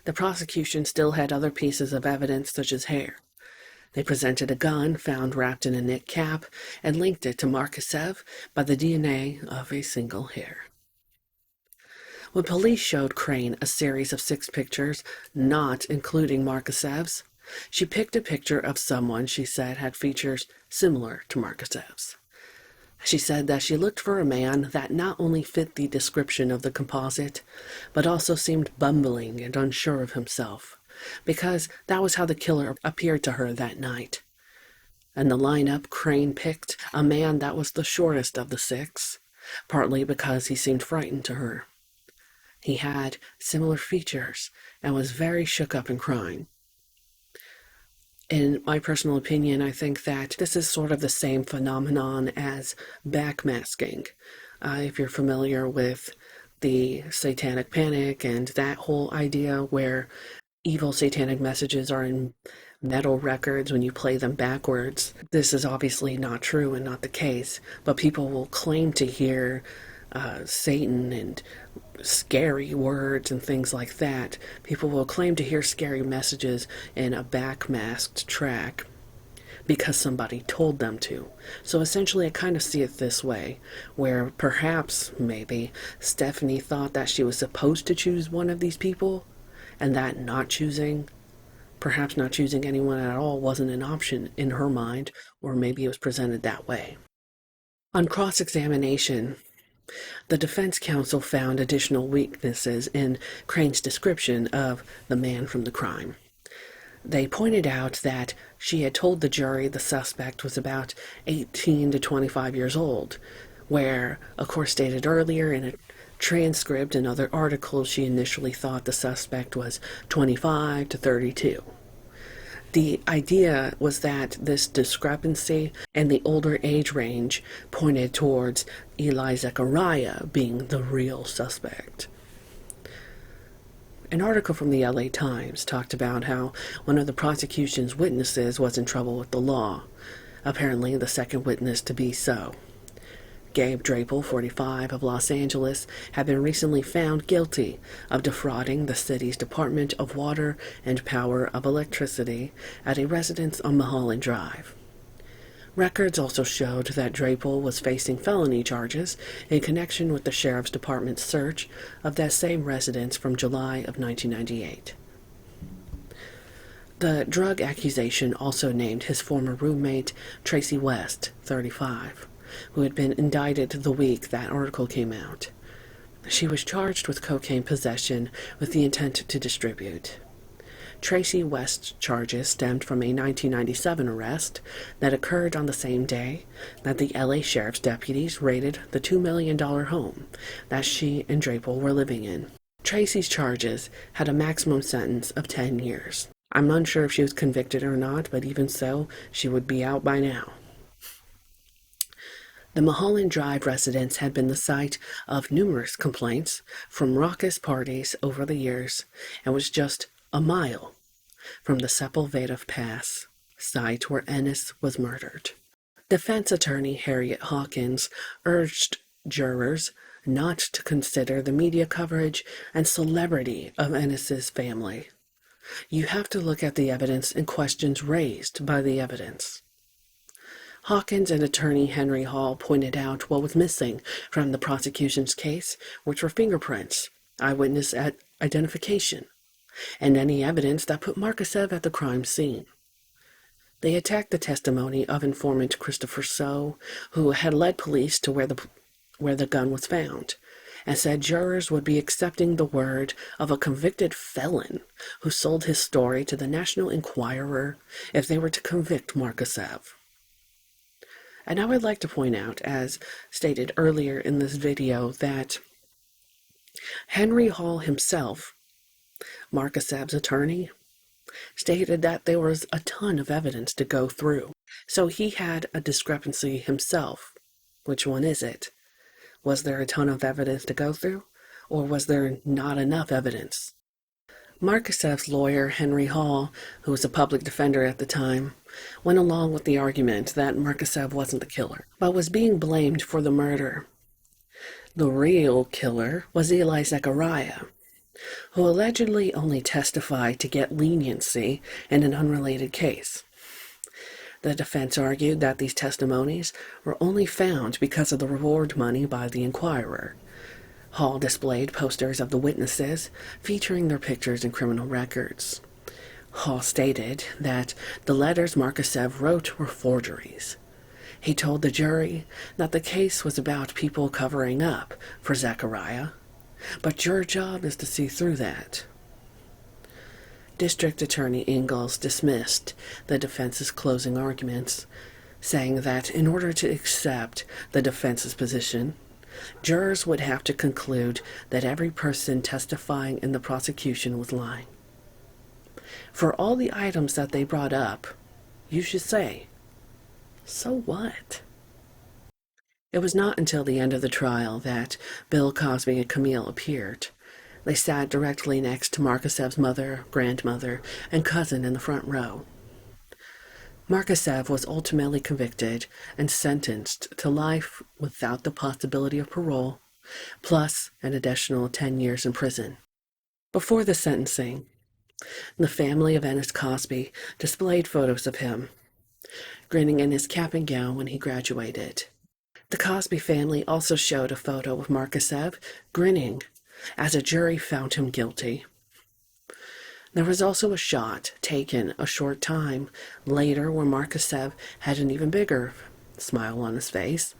The prosecution still had other pieces of evidence, such as hair. They presented a gun found wrapped in a knit cap and linked it to Markasev by the DNA of a single hair. When police showed Crane a series of 6 pictures, not including Markasev's, she picked a picture of someone she said had features similar to Markasev's. She said that she looked for a man that not only fit the description of the composite, but also seemed bumbling and unsure of himself, because that was how the killer appeared to her that night. In the lineup, Crane picked a man that was the shortest of the 6, partly because he seemed frightened to her. He had similar features and was very shook up and crying. In my personal opinion, I think that this is sort of the same phenomenon as backmasking. If you're familiar with the Satanic Panic and that whole idea where evil satanic messages are in metal records when you play them backwards, this is obviously not true and not the case, but people will claim to hear Satan and scary words and things like that. People will claim to hear scary messages in a backmasked track because somebody told them to. So essentially I kind of see it this way, where perhaps, maybe, Stephanie thought that she was supposed to choose one of these people, and that perhaps not choosing anyone at all wasn't an option in her mind, or maybe it was presented that way. On cross-examination, the defense counsel found additional weaknesses in Crane's description of the man from the crime. They pointed out that she had told the jury the suspect was about 18 to 25 years old, where, of course, stated earlier in transcript and other articles, she initially thought the suspect was 25 to 32. The idea was that this discrepancy and the older age range pointed towards Eli Zechariah being the real suspect. An article from the LA Times talked about how one of the prosecution's witnesses was in trouble with the law, apparently the second witness to be so. Gabe Drapel, 45, of Los Angeles, had been recently found guilty of defrauding the city's Department of Water and Power of Electricity at a residence on Mulholland Drive. Records also showed that Drapel was facing felony charges in connection with the Sheriff's Department's search of that same residence from July of 1998. The drug accusation also named his former roommate, Tracy West, 35, who had been indicted the week that article came out. She was charged with cocaine possession with the intent to distribute. Tracy West's charges stemmed from a 1997 arrest that occurred on the same day that the LA Sheriff's deputies raided the $2 million home that she and Drapel were living in. Tracy's charges had a maximum sentence of 10 years. I'm unsure if she was convicted or not, but even so, she would be out by now. The Mulholland Drive residence had been the site of numerous complaints from raucous parties over the years and was just a mile from the Sepulveda Pass site where Ennis was murdered. Defense attorney Harriet Hawkins urged jurors not to consider the media coverage and celebrity of Ennis's family. You have to look at the evidence and questions raised by the evidence. Hawkins and attorney Henry Hall pointed out what was missing from the prosecution's case, which were fingerprints, eyewitness identification, and any evidence that put Markasev at the crime scene. They attacked the testimony of informant Christopher So, who had led police to where the gun was found, and said jurors would be accepting the word of a convicted felon who sold his story to the National Enquirer if they were to convict Markasev. And I would like to point out, as stated earlier in this video, that Henry Hall himself, Markasev's attorney, stated that there was a ton of evidence to go through. So he had a discrepancy himself. Which one is it? Was there a ton of evidence to go through, or was there not enough evidence? Markasev's lawyer, Henry Hall, who was a public defender at the time, went along with the argument that Markasev wasn't the killer, but was being blamed for the murder. The real killer was Eli Zechariah, who allegedly only testified to get leniency in an unrelated case. The defense argued that these testimonies were only found because of the reward money by the Enquirer. Hall displayed posters of the witnesses featuring their pictures and criminal records. Hall stated that the letters Markasev wrote were forgeries. He told the jury that the case was about people covering up for Zechariah, but your job is to see through that. District Attorney Ingalls dismissed the defense's closing arguments, saying that in order to accept the defense's position, jurors would have to conclude that every person testifying in the prosecution was lying. For all the items that they brought up, you should say, so what? It was not until the end of the trial that Bill Cosby and Camille appeared. They sat directly next to Markasev's mother, grandmother, and cousin in the front row. Markasev was ultimately convicted and sentenced to life without the possibility of parole, plus an additional 10 years in prison. Before the sentencing, the family of Ennis Cosby displayed photos of him, grinning in his cap and gown when he graduated. The Cosby family also showed a photo of Markasev grinning as a jury found him guilty. There was also a shot taken a short time later where Markasev had an even bigger smile on his face,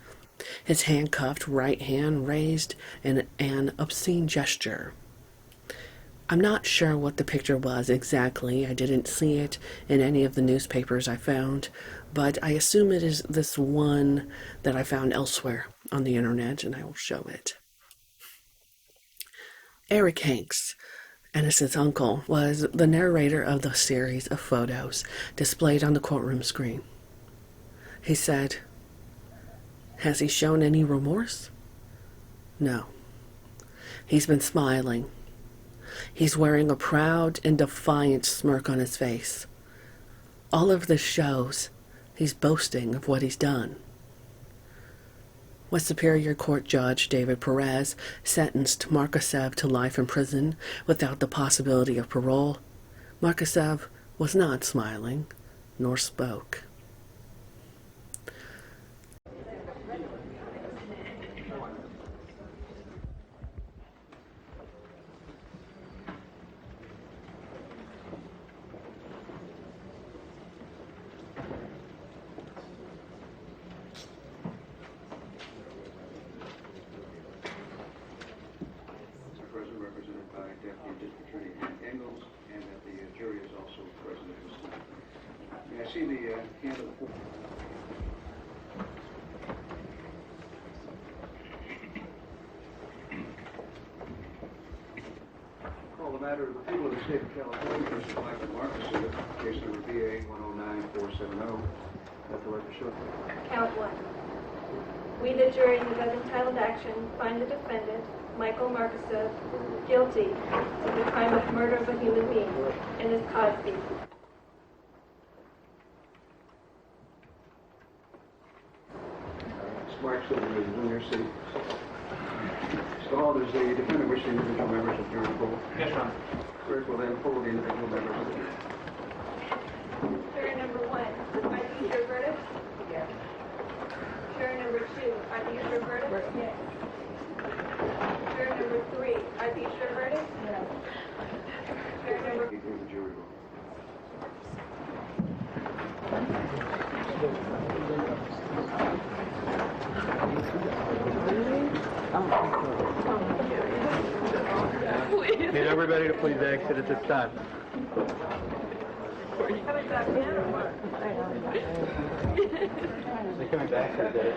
his handcuffed right hand raised in an obscene gesture. I'm not sure what the picture was exactly. I didn't see it in any of the newspapers I found, but I assume it is this one that I found elsewhere on the internet, and I will show it. Eric Hanks, Ennis's uncle, was the narrator of the series of photos displayed on the courtroom screen. He said, "Has he shown any remorse?" "No. He's been smiling. He's wearing a proud and defiant smirk on his face. All of this shows he's boasting of what he's done." When Superior Court Judge David Perez sentenced Markasev to life in prison without the possibility of parole, Markasev was not smiling, nor spoke. Represented by Deputy District Attorney Engels, and that the jury is also present at this time. May I see the hand of the court? Call the matter of the people of the state of California versus Michael Markasev, case number BA 109470. Let the record show. Count 1. We, the jury, in the entitled action, find the defendant, Michael Markasev, guilty of the crime of murder of a human being, Ennis Cosby. Mark, so in your seat. So all does the defendant wish the individual members of jury poll? Yes, Your Honor. Clerk will then poll the individual members of the jury. Juror number 1, are these your verdicts? Yes. Juror number 2, are these your verdicts? Yes. Juror number 3, are these your verdicts? Yes. Juror number... You hear the jury roll. Need everybody to please exit at this time. Coming back in or what? They're coming back today.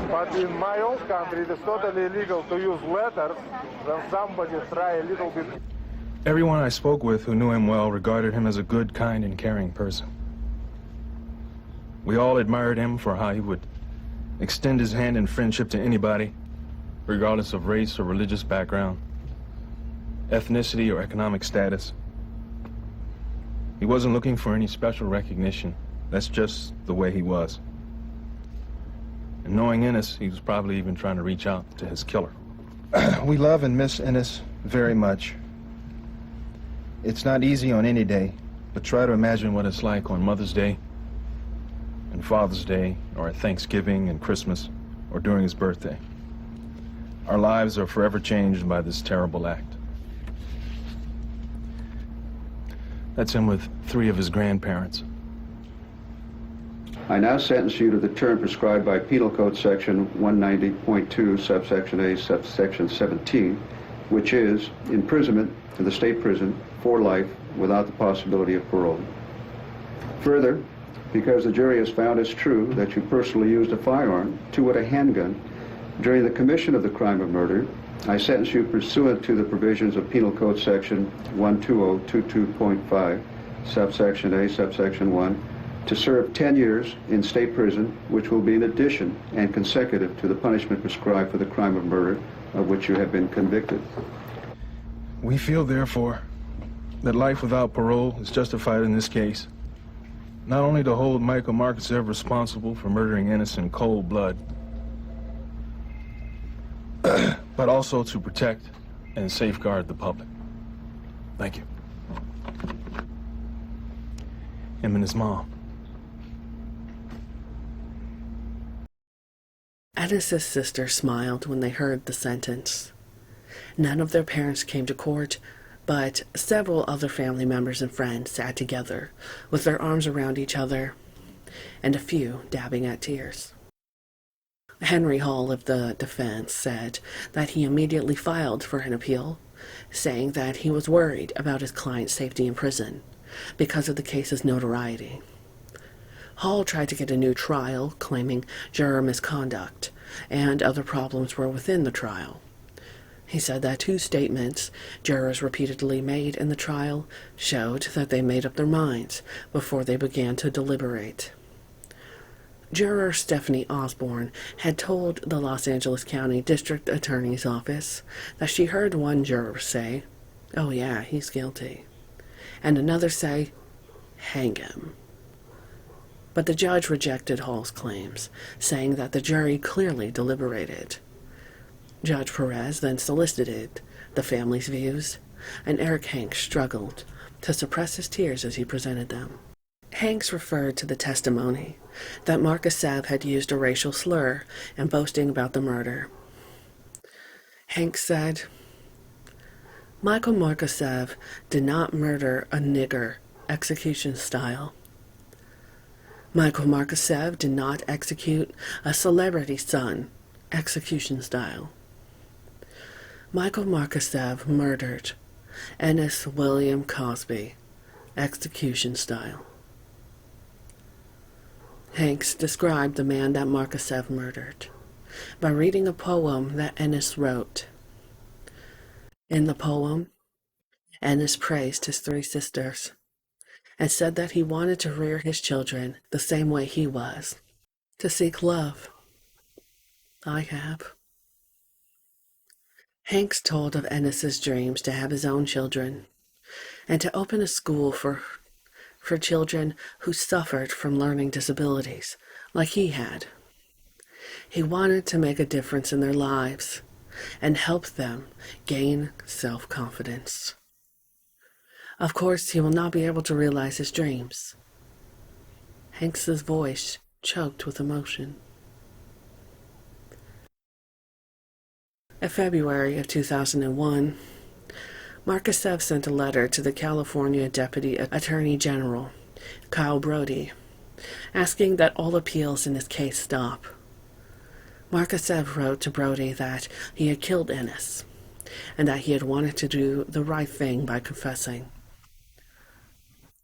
But in my own country, it is totally illegal to use letters when somebody try a little bit. Everyone I spoke with who knew him well regarded him as a good, kind, and caring person. We all admired him for how he would extend his hand in friendship to anybody, regardless of race or religious background, ethnicity or economic status. He wasn't looking for any special recognition. That's just the way he was. And knowing Ennis, he was probably even trying to reach out to his killer. We love and miss Ennis very much. It's not easy on any day, But try to imagine what it's like on Mother's Day and Father's Day, or at Thanksgiving and Christmas, or during his birthday. Our lives are forever changed by this terrible act. That's him with 3 of his grandparents. I now sentence you to the term prescribed by Penal Code Section 190.2, subsection A, subsection 17, which is imprisonment in the state prison for life without the possibility of parole. Further, because the jury has found it's true that you personally used a firearm, 2 a handgun, during the commission of the crime of murder, I sentence you pursuant to the provisions of Penal Code Section 12022.5, subsection A, subsection 1, to serve 10 years in state prison, which will be in addition and consecutive to the punishment prescribed for the crime of murder of which you have been convicted. We feel, therefore, that life without parole is justified in this case, not only to hold Michael Markasev responsible for murdering Ennis in cold blood, but also to protect and safeguard the public. Thank you. Him and his mom. Ennis's sister smiled when they heard the sentence. None of their parents came to court, but several other family members and friends sat together with their arms around each other and a few dabbing at tears. Henry Hall of the defense said that he immediately filed for an appeal, saying that he was worried about his client's safety in prison because of the case's notoriety. Hall tried to get a new trial, claiming juror misconduct and other problems were within the trial. He said that 2 statements jurors repeatedly made in the trial showed that they made up their minds before they began to deliberate. Juror Stephanie Osborne had told the Los Angeles County District Attorney's Office that she heard one juror say, "Oh yeah, he's guilty," and another say, "Hang him." But the judge rejected Hall's claims, saying that the jury clearly deliberated. Judge Perez then solicited the family's views, and Eric Hanks struggled to suppress his tears as he presented them. Hanks referred to the testimony that Markasev had used a racial slur in boasting about the murder. Hanks said, "Michael Markasev did not murder a nigger, execution style. Michael Markasev did not execute a celebrity son, execution style. Michael Markasev murdered Ennis William Cosby, execution style." Hanks described the man that Markasev murdered by reading a poem that Ennis wrote. In the poem, Ennis praised his 3 sisters and said that he wanted to rear his children the same way he was, to seek love. I have. Hanks told of Ennis's dreams to have his own children and to open a school for children who suffered from learning disabilities, like he had. He wanted to make a difference in their lives and help them gain self-confidence. Of course, he will not be able to realize his dreams. Hanks's voice choked with emotion. In February of 2001, Markasev sent a letter to the California Deputy Attorney General, Kyle Brody, asking that all appeals in his case stop. Markasev wrote to Brody that he had killed Ennis and that he had wanted to do the right thing by confessing.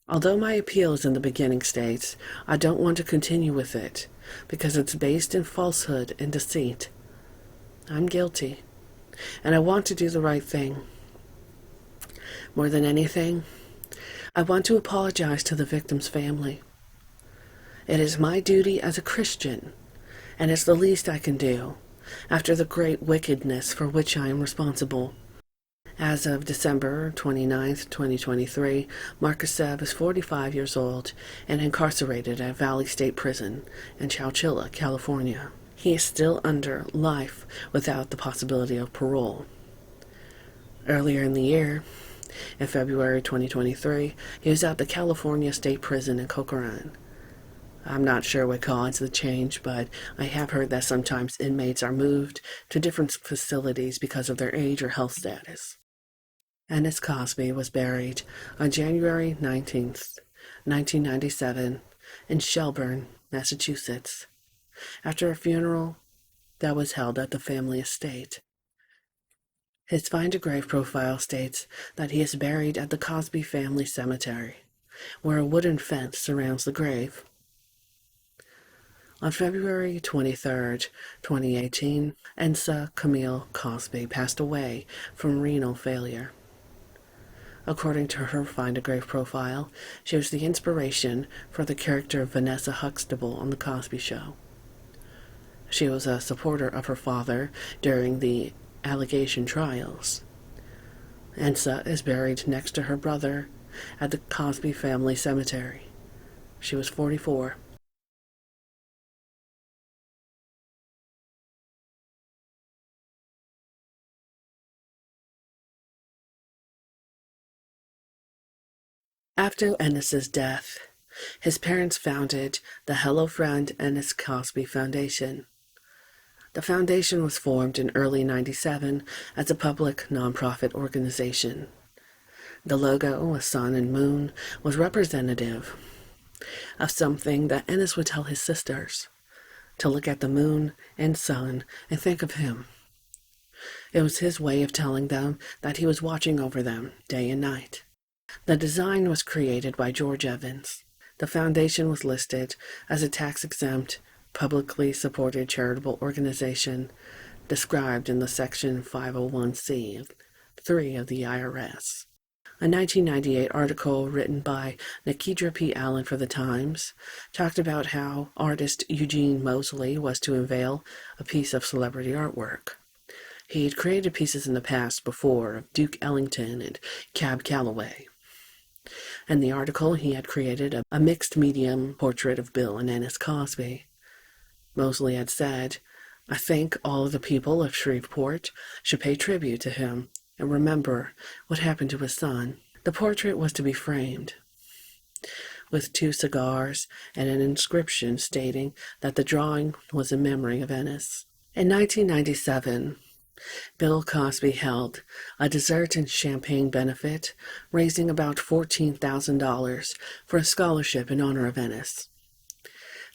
"Although my appeal is in the beginning stage, I don't want to continue with it because it's based in falsehood and deceit. I'm guilty, and I want to do the right thing. More than anything, I want to apologize to the victim's family. It is my duty as a Christian, and it's the least I can do after the great wickedness for which I am responsible." As of December 29, 2023, Markasev is 45 years old and incarcerated at Valley State Prison in Chowchilla, California. He is still under life without the possibility of parole. Earlier in the year, in February 2023, he was at the California State Prison in Corcoran. I'm not sure what caused the change, but I have heard that sometimes inmates are moved to different facilities because of their age or health status. Ennis Cosby was buried on January 19th, 1997, in Shelburne, Massachusetts, after a funeral that was held at the family estate. His Find a Grave profile states that he is buried at the Cosby Family Cemetery, where a wooden fence surrounds the grave. On February 23, 2018, Ensa Camille Cosby passed away from renal failure. According to her Find a Grave profile, she was the inspiration for the character Vanessa Huxtable on The Cosby Show. She was a supporter of her father during the allegation trials. Ensa is buried next to her brother at the Cosby Family Cemetery. She was 44. After Ennis's death, his parents founded the Hello Friend Ennis Cosby Foundation. The foundation was formed in early '97 as a public nonprofit organization. The logo, a sun and moon, was representative of something that Ennis would tell his sisters, to look at the moon and sun and think of him. It was his way of telling them that he was watching over them day and night. The design was created by George Evans. The foundation was listed as a tax-exempt, publicly supported charitable organization described in the Section 501(c)(3) of the IRS. A 1998 article written by Nikidra P. Allen for The Times talked about how artist Eugene Mosley was to unveil a piece of celebrity artwork. He had created pieces in the past before of Duke Ellington and Cab Calloway. In the article, he had created a mixed-medium portrait of Bill and Ennis Cosby. Mosley had said, "I think all of the people of Shreveport should pay tribute to him and remember what happened to his son." The portrait was to be framed with 2 cigars and an inscription stating that the drawing was in memory of Ennis. In 1997, Bill Cosby held a dessert and champagne benefit, raising about $14,000 for a scholarship in honor of Ennis.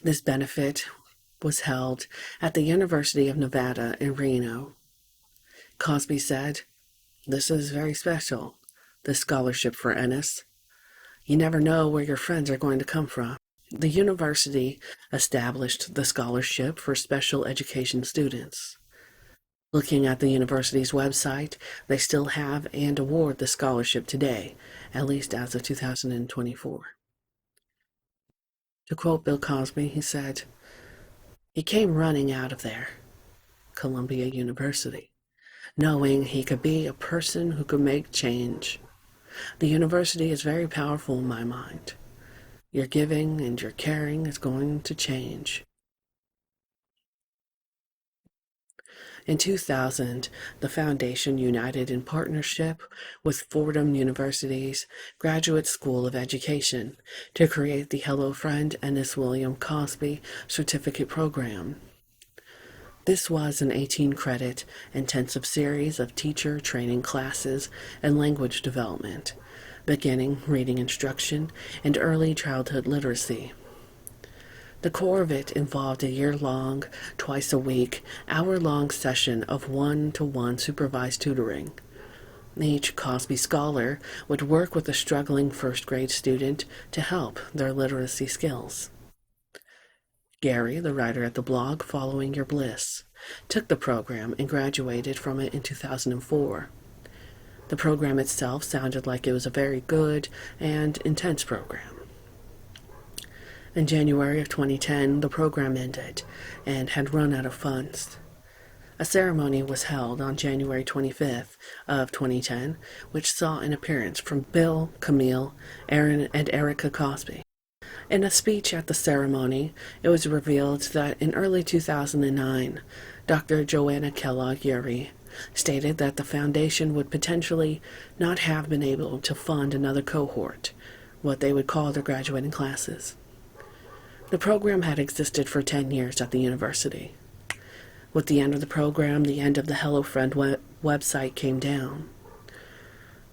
This benefit was held at the University of Nevada in Reno. Cosby said, "This is very special, this scholarship for Ennis. You never know where your friends are going to come from." The university established the scholarship for special education students. Looking at the university's website, they still have and award the scholarship today, at least as of 2024. To quote Bill Cosby, he said, "He came running out of there, Columbia University, knowing he could be a person who could make change. The university is very powerful in my mind. Your giving and your caring is going to change." In 2000, the foundation united in partnership with Fordham University's Graduate School of Education to create the Hello Friend Ennis William Cosby Certificate Program. This was an 18-credit intensive series of teacher training classes and language development, beginning reading instruction and early childhood literacy. The core of it involved a year-long, twice-a-week, hour-long session of one-to-one supervised tutoring. Each Cosby scholar would work with a struggling first-grade student to help their literacy skills. Gary, the writer at the blog Following Your Bliss, took the program and graduated from it in 2004. The program itself sounded like it was a very good and intense program. In January of 2010, the program ended and had run out of funds. A ceremony was held on January 25th of 2010, which saw an appearance from Bill, Camille, Aaron, and Erica Cosby. In a speech at the ceremony, it was revealed that in early 2009, Dr. Joanna Kellogg Urey stated that the foundation would potentially not have been able to fund another cohort, what they would call their graduating classes. The program had existed for 10 years at the university. With the end of the program, the end of the Hello Friend website came down.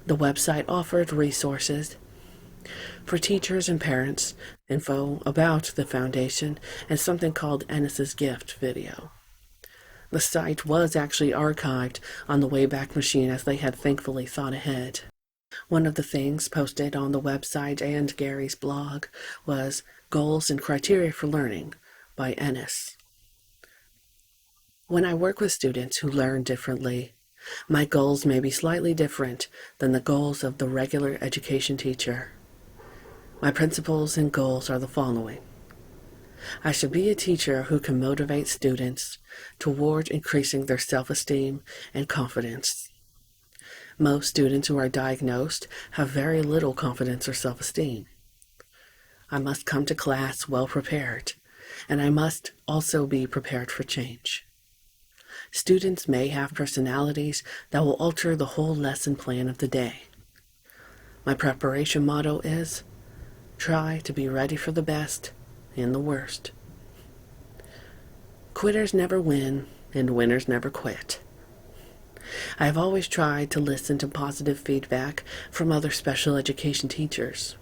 The website offered resources for teachers and parents, info about the foundation, and something called Ennis's Gift video. The site was actually archived on the Wayback Machine as they had thankfully thought ahead. One of the things posted on the website and Gary's blog was Goals and Criteria for Learning by Ennis. When I work with students who learn differently, my goals may be slightly different than the goals of the regular education teacher. My principles and goals are the following. I should be a teacher who can motivate students toward increasing their self-esteem and confidence. Most students who are diagnosed have very little confidence or self-esteem. I must come to class well prepared, and I must also be prepared for change. Students may have personalities that will alter the whole lesson plan of the day. My preparation motto is, try to be ready for the best and the worst. Quitters never win, and winners never quit. I have always tried to listen to positive feedback from other special education teachers.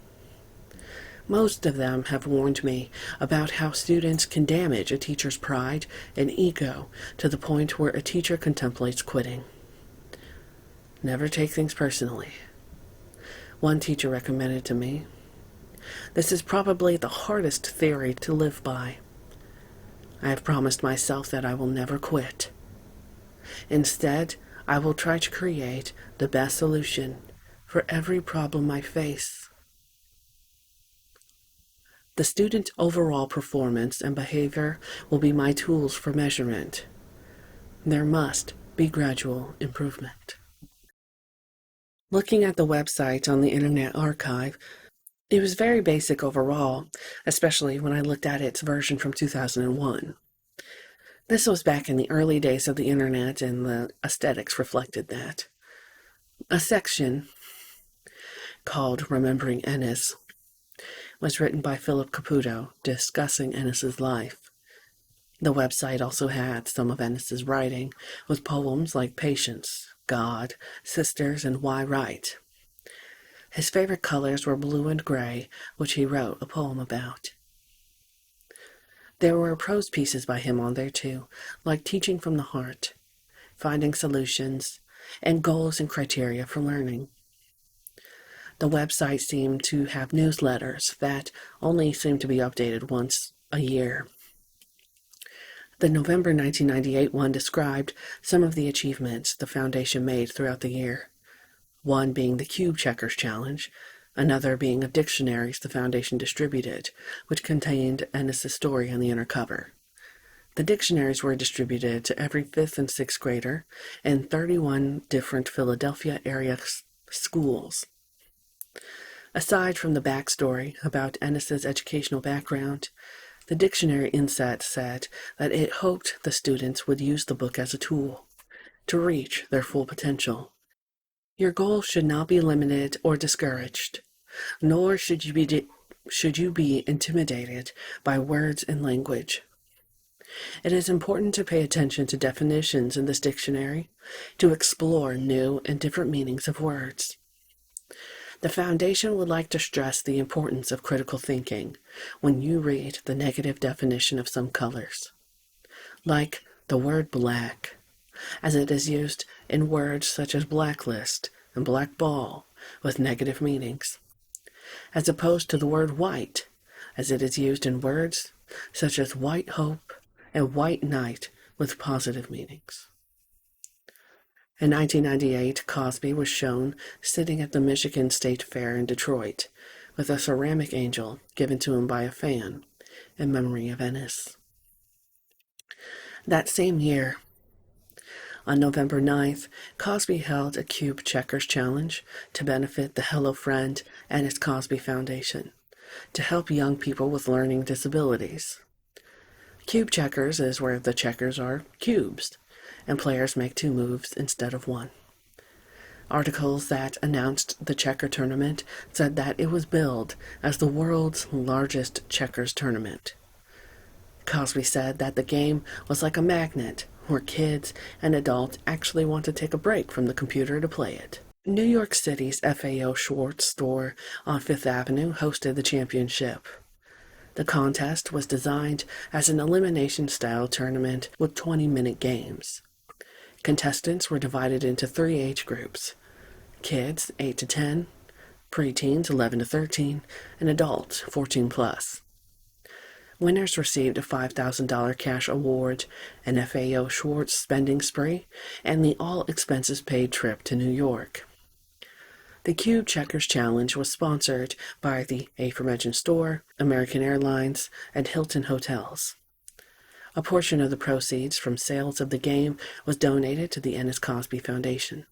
Most of them have warned me about how students can damage a teacher's pride and ego to the point where a teacher contemplates quitting. Never take things personally. One teacher recommended to me, "This is probably the hardest theory to live by. I have promised myself that I will never quit. Instead, I will try to create the best solution for every problem I face." The student overall performance and behavior will be my tools for measurement. There must be gradual improvement. Looking at the website on the Internet Archive, it was very basic overall, especially when I looked at its version from 2001. This was back in the early days of the Internet, and the aesthetics reflected that. A section called Remembering Ennis was written by Philip Caputo, discussing Ennis's life. The website also had some of Ennis's writing, with poems like Patience, God, Sisters, and Why Write. His favorite colors were blue and gray, which he wrote a poem about. There were prose pieces by him on there too, like Teaching from the Heart, Finding Solutions, and Goals and Criteria for Learning. The website seemed to have newsletters that only seemed to be updated once a year. The November 1998 one described some of the achievements the foundation made throughout the year, one being the Cube Checkers Challenge, another being of dictionaries the foundation distributed, which contained Ennis's story on the inner cover. The dictionaries were distributed to every 5th and 6th grader in 31 different Philadelphia area schools. Aside from the backstory about Ennis's educational background, the dictionary inset said that it hoped the students would use the book as a tool to reach their full potential. Your goal should not be limited or discouraged, nor should you be intimidated by words and language. It is important to pay attention to definitions in this dictionary to explore new and different meanings of words. The Foundation would like to stress the importance of critical thinking when you read the negative definition of some colors, like the word black, as it is used in words such as blacklist and blackball with negative meanings, as opposed to the word white, as it is used in words such as white hope and white knight with positive meanings. In 1998, Cosby was shown sitting at the Michigan State Fair in Detroit with a ceramic angel given to him by a fan in memory of Ennis. That same year, on November 9th, Cosby held a Cube Checkers Challenge to benefit the Hello Friend Ennis Cosby Foundation to help young people with learning disabilities. Cube checkers is where the checkers are cubes, and players make 2 moves instead of 1. Articles that announced the checker tournament said that it was billed as the world's largest checkers tournament. Cosby said that the game was like a magnet where kids and adults actually want to take a break from the computer to play it. New York City's FAO Schwartz store on 5th Avenue hosted the championship. The contest was designed as an elimination-style tournament with 20-minute games. Contestants were divided into 3 age groups: kids 8 to 10, preteens 11 to 13, and adults 14 plus. Winners received a $5,000 cash award, an FAO Schwartz spending spree, and the all-expenses-paid trip to New York. The Cube Checkers Challenge was sponsored by the aforementioned store, American Airlines, and Hilton Hotels. A portion of the proceeds from sales of the game was donated to the Ennis Cosby Foundation.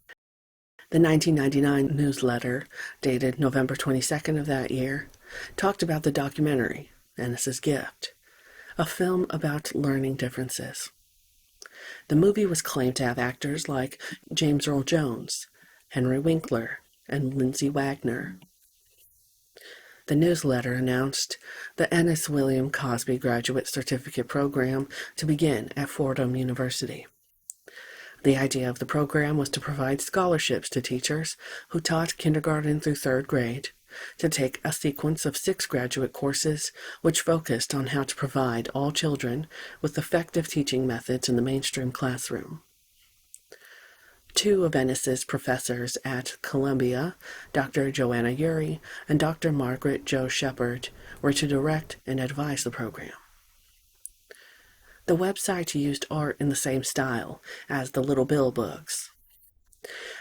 The 1999 newsletter, dated November 22nd of that year, talked about the documentary, Ennis's Gift, a film about learning differences. The movie was claimed to have actors like James Earl Jones, Henry Winkler, and Lindsay Wagner. The newsletter announced the Ennis William Cosby Graduate Certificate Program to begin at Fordham University. The idea of the program was to provide scholarships to teachers who taught kindergarten through 3rd grade to take a sequence of 6 graduate courses which focused on how to provide all children with effective teaching methods in the mainstream classroom. 2 of Ennis's professors at Columbia, Dr. Joanna Urey and Dr. Margaret Jo Shepard, were to direct and advise the program. The website used art in the same style as the Little Bill books.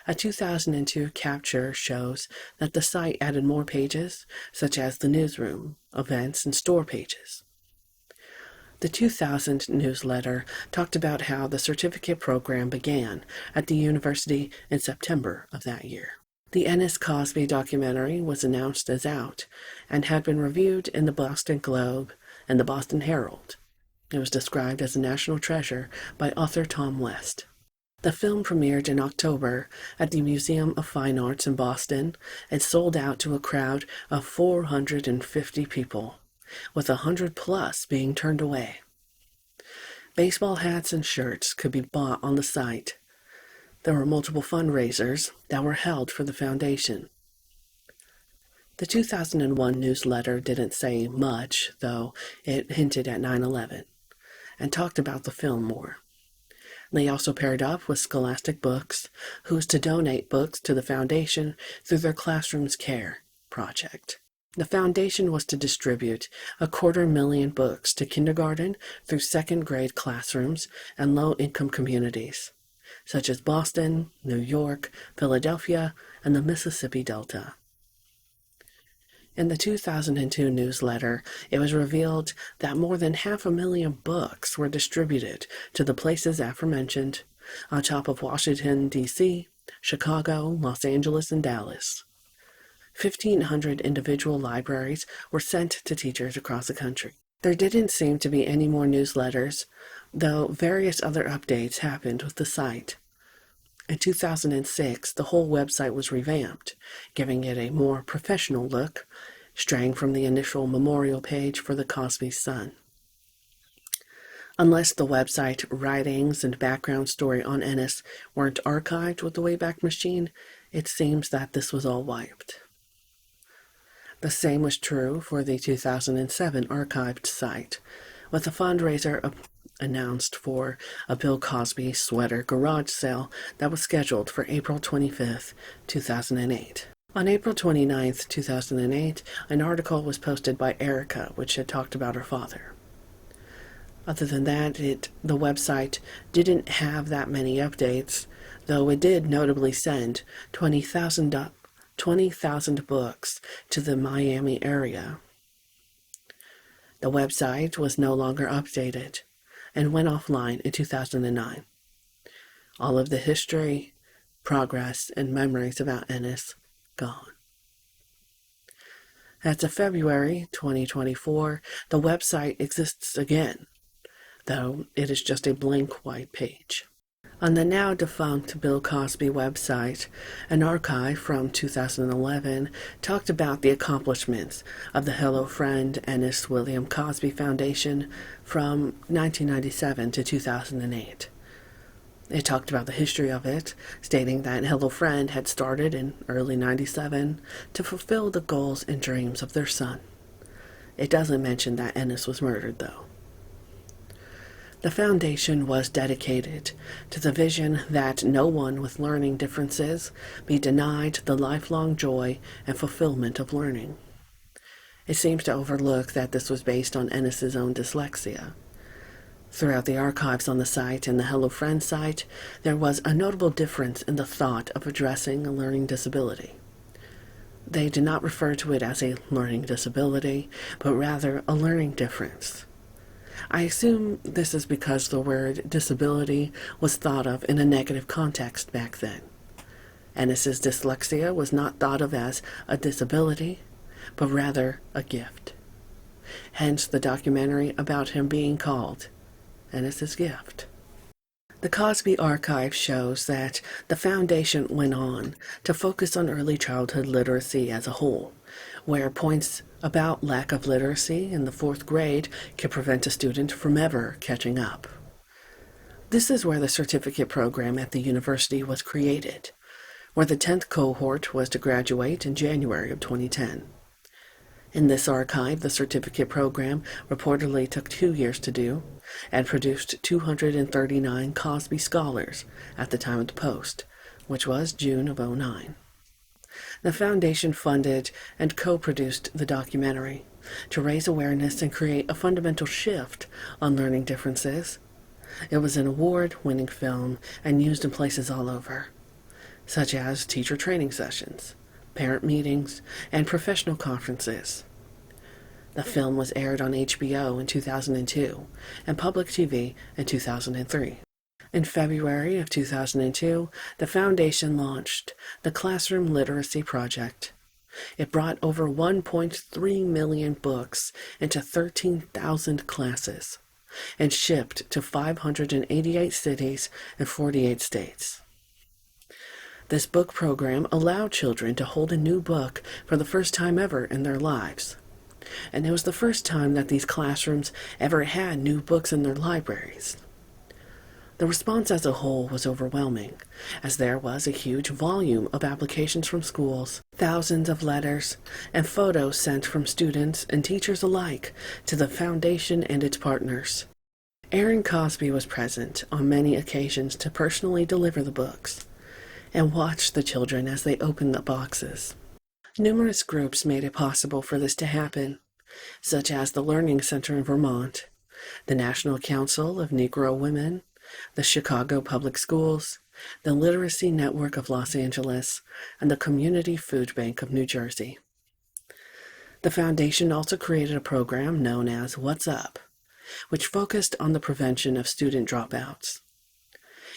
A 2002 capture shows that the site added more pages, such as the newsroom, events, and store pages. The 2000 newsletter talked about how the certificate program began at the university in September of that year. The Ennis Cosby documentary was announced as out and had been reviewed in the Boston Globe and the Boston Herald. It was described as a national treasure by author Tom West. The film premiered in October at the Museum of Fine Arts in Boston and sold out to a crowd of 450 people, with 100 plus being turned away. Baseball hats and shirts could be bought on the site. There were multiple fundraisers that were held for the foundation. The 2001 newsletter didn't say much, though it hinted at 9/11 and talked about the film more. They also paired up with Scholastic Books, who was to donate books to the foundation through their Classrooms Care project. The foundation was to distribute 250,000 books to kindergarten through 2nd grade classrooms and low-income communities, such as Boston, New York, Philadelphia, and the Mississippi Delta. In the 2002 newsletter, it was revealed that more than 500,000 books were distributed to the places aforementioned, on top of Washington, D.C., Chicago, Los Angeles, and Dallas. 1,500 individual libraries were sent to teachers across the country. There didn't seem to be any more newsletters, though various other updates happened with the site. In 2006, the whole website was revamped, giving it a more professional look, straying from the initial memorial page for the Cosby son. Unless the website writings and background story on Ennis weren't archived with the Wayback Machine, it seems that this was all wiped. The same was true for the 2007 archived site, with a fundraiser announced for a Bill Cosby sweater garage sale that was scheduled for April 25, 2008. On April 29, 2008, an article was posted by Erica, which had talked about her father. Other than that, the website didn't have that many updates, though it did notably send 20,000 books to the Miami area. The website was no longer updated and went offline in 2009. All of the history, progress, and memories about Ennis gone. As of February 2024, the website exists again, though it is just a blank white page. On the now defunct Bill Cosby website, an archive from 2011 talked about the accomplishments of the Hello Friend Ennis William Cosby Foundation from 1997 to 2008. It talked about the history of it, stating that Hello Friend had started in early 97 to fulfill the goals and dreams of their son. It doesn't mention that Ennis was murdered, though. The foundation was dedicated to the vision that no one with learning differences be denied the lifelong joy and fulfillment of learning. It seems to overlook that this was based on Ennis's own dyslexia. Throughout the archives on the site and the Hello Friend site, there was a notable difference in the thought of addressing a learning disability. They did not refer to it as a learning disability, but rather a learning difference. I assume this is because the word disability was thought of in a negative context back then. Ennis's dyslexia was not thought of as a disability, but rather a gift. Hence the documentary about him being called Ennis's Gift. The Cosby Archive shows that the foundation went on to focus on early childhood literacy as a whole, where points about lack of literacy in the 4th grade can prevent a student from ever catching up. This is where the certificate program at the university was created, where the 10th cohort was to graduate in January of 2010. In this archive, the certificate program reportedly took 2 years to do and produced 239 Cosby scholars at the time of the post, which was June of '09. The foundation funded and co-produced the documentary to raise awareness and create a fundamental shift on learning differences. It was an award-winning film and used in places all over, such as teacher training sessions, parent meetings, and professional conferences. The film was aired on HBO in 2002 and public TV in 2003. In February of 2002, the foundation launched the Classroom Literacy Project. It brought over 1.3 million books into 13,000 classes and shipped to 588 cities and 48 states. This book program allowed children to hold a new book for the first time ever in their lives. And it was the first time that these classrooms ever had new books in their libraries. The response as a whole was overwhelming, as there was a huge volume of applications from schools, thousands of letters, and photos sent from students and teachers alike to the foundation and its partners. Aaron Cosby was present on many occasions to personally deliver the books and watch the children as they opened the boxes. Numerous groups made it possible for this to happen, such as the Learning Center in Vermont, the National Council of Negro Women, the Chicago Public Schools, the Literacy Network of Los Angeles, and the Community Food Bank of New Jersey. The foundation also created a program known as What's Up, which focused on the prevention of student dropouts.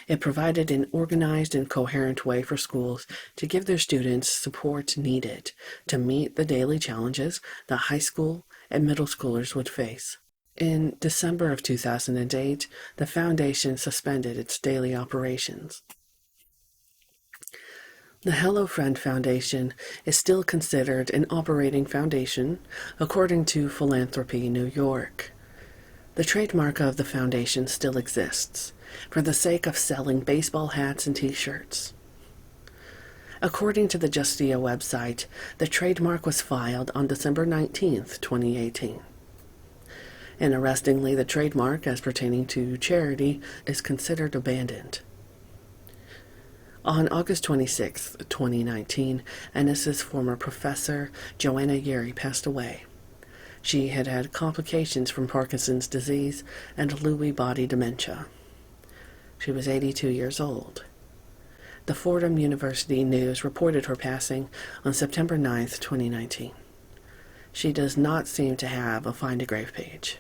It provided an organized and coherent way for schools to give their students support needed to meet the daily challenges that high school and middle schoolers would face. In December of 2008, the foundation suspended its daily operations. The Hello Friend Foundation is still considered an operating foundation, according to Philanthropy New York. The trademark of the foundation still exists, for the sake of selling baseball hats and t-shirts. According to the Justia website, the trademark was filed on December 19, 2018. Interestingly, the trademark, as pertaining to charity, is considered abandoned. On August 26, 2019, Ennis's former professor, Joanna Yeri, passed away. She had had complications from Parkinson's disease and Lewy body dementia. She was 82 years old. The Fordham University News reported her passing on September 9, 2019. She does not seem to have a Find a Grave page.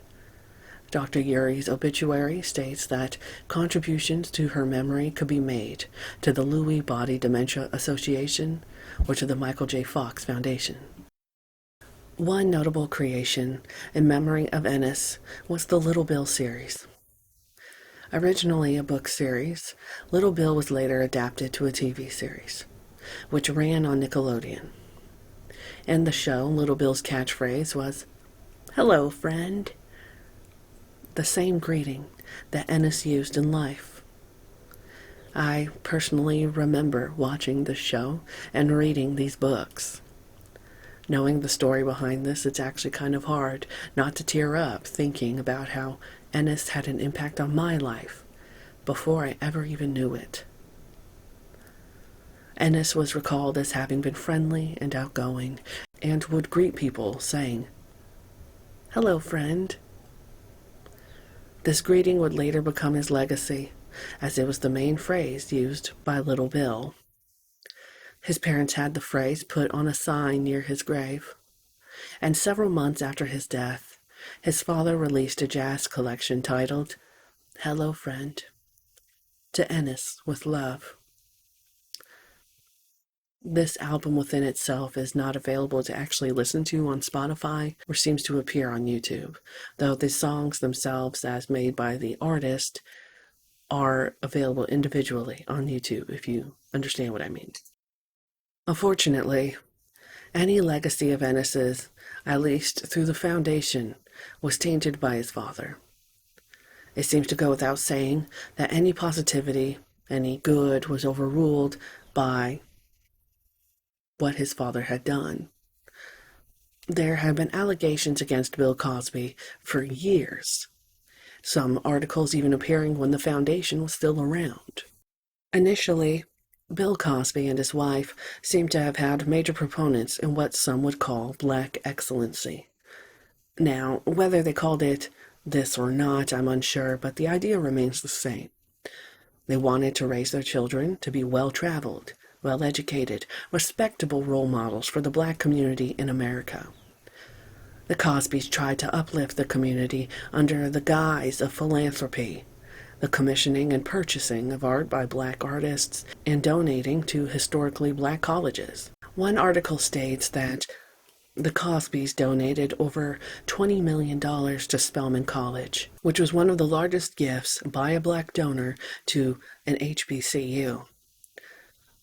Dr. Yuri's obituary states that contributions to her memory could be made to the Lewy Body Dementia Association or to the Michael J. Fox Foundation. One notable creation in memory of Ennis was the Little Bill series. Originally a book series, Little Bill was later adapted to a TV series, which ran on Nickelodeon. In the show, Little Bill's catchphrase was, "Hello, friend," the same greeting that Ennis used in life. I personally remember watching this show and reading these books. Knowing the story behind this, it's actually kind of hard not to tear up thinking about how Ennis had an impact on my life before I ever even knew it. Ennis was recalled as having been friendly and outgoing and would greet people saying, "Hello, friend." This greeting would later become his legacy, as it was the main phrase used by Little Bill. His parents had the phrase put on a sign near his grave, and several months after his death, his father released a jazz collection titled "Hello, Friend," to Ennis with love. This album within itself is not available to actually listen to on Spotify or seems to appear on YouTube, though the songs themselves, as made by the artist, are available individually on YouTube, if you understand what I mean. Unfortunately, any legacy of Ennis's, at least through the foundation, was tainted by his father. It seems to go without saying that any positivity, any good, was overruled by what his father had done. There had been allegations against Bill Cosby for years, some articles even appearing when the foundation was still around. Initially, Bill Cosby and his wife seemed to have had major proponents in what some would call black excellency. Now, whether they called it this or not, I'm unsure, but the idea remains the same. They wanted to raise their children to be well-traveled, well-educated, respectable role models for the black community in America. The Cosbys tried to uplift the community under the guise of philanthropy, the commissioning and purchasing of art by black artists, and donating to historically black colleges. One article states that the Cosbys donated over $20 million to Spelman College, which was one of the largest gifts by a black donor to an HBCU.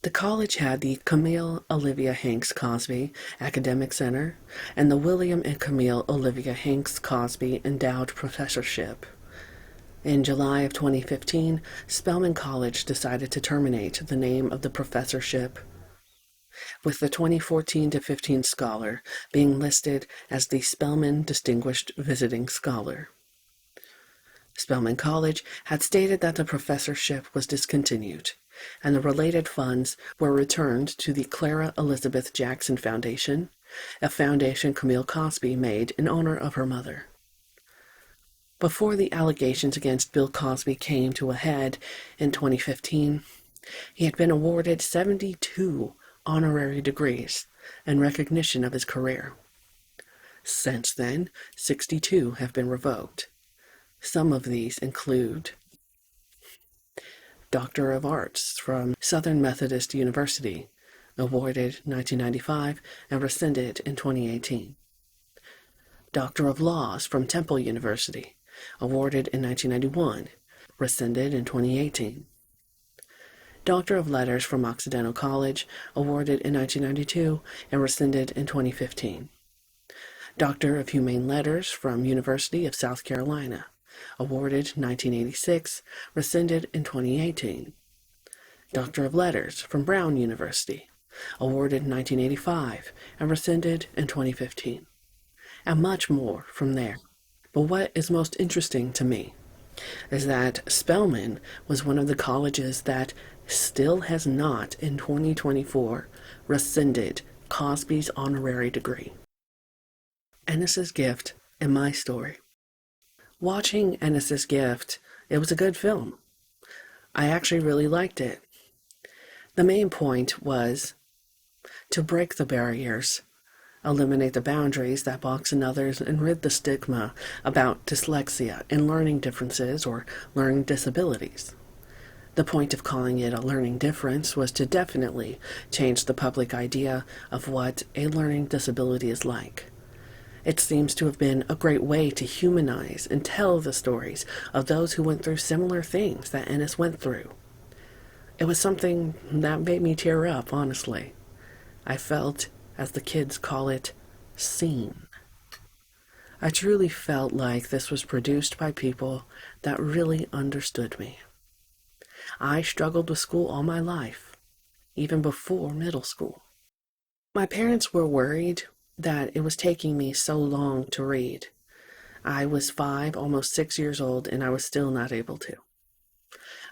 The college had the Camille Olivia Hanks Cosby Academic Center and the William and Camille Olivia Hanks Cosby Endowed Professorship. In July of 2015, Spelman College decided to terminate the name of the professorship, with the 2014-15 scholar being listed as the Spelman Distinguished Visiting Scholar. Spelman College had stated that the professorship was discontinued, and the related funds were returned to the Clara Elizabeth Jackson Foundation, a foundation Camille Cosby made in honor of her mother. Before the allegations against Bill Cosby came to a head in 2015, he had been awarded 72 honorary degrees in recognition of his career. Since then, 62 have been revoked. Some of these include Doctor of Arts from Southern Methodist University, awarded 1995 and rescinded in 2018. Doctor of Laws from Temple University, awarded in 1991, rescinded in 2018. Doctor of Letters from Occidental College, awarded in 1992 and rescinded in 2015. Doctor of Humane Letters from University of South Carolina, awarded 1986, rescinded in 2018. Doctor of Letters from Brown University, awarded 1985 and rescinded in 2015. And much more from there. But what is most interesting to me is that Spelman was one of the colleges that still has not, in 2024, rescinded Cosby's honorary degree. Ennis's Gift and My Story. Watching Ennis's Gift, it was a good film. I actually really liked it. The main point was to break the barriers, eliminate the boundaries that box in others, and rid the stigma about dyslexia and learning differences or learning disabilities. The point of calling it a learning difference was to definitely change the public idea of what a learning disability is like. It seems to have been a great way to humanize and tell the stories of those who went through similar things that Ennis went through. It was something that made me tear up, honestly. I felt, as the kids call it, seen. I truly felt like this was produced by people that really understood me. I struggled with school all my life, even before middle school. My parents were worried that it was taking me so long to read. I was 5, almost 6 years old, and I was still not able to.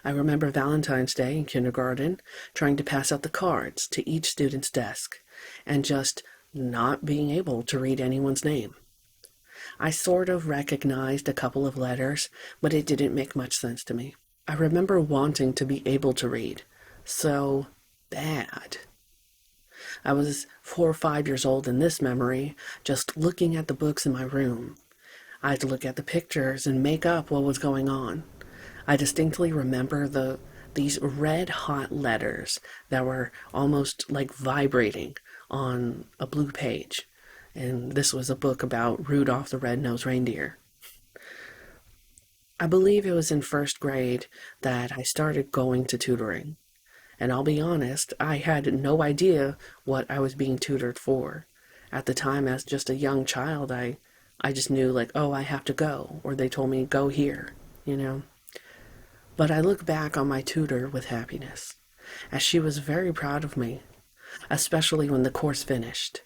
I remember Valentine's Day in kindergarten, trying to pass out the cards to each student's desk, and just not being able to read anyone's name. I sort of recognized a couple of letters, but it didn't make much sense to me. I remember wanting to be able to read so bad. I was 4 or 5 years old in this memory, just looking at the books in my room. I had to look at the pictures and make up what was going on. I distinctly remember these red-hot letters that were almost like vibrating on a blue page. And this was a book about Rudolph the Red-Nosed Reindeer. I believe it was in first grade that I started going to tutoring. And I'll be honest, I had no idea what I was being tutored for. At the time, as just a young child, I just knew, like, oh, I have to go. Or they told me, go here, you know. But I look back on my tutor with happiness, as she was very proud of me. especially when the course finished.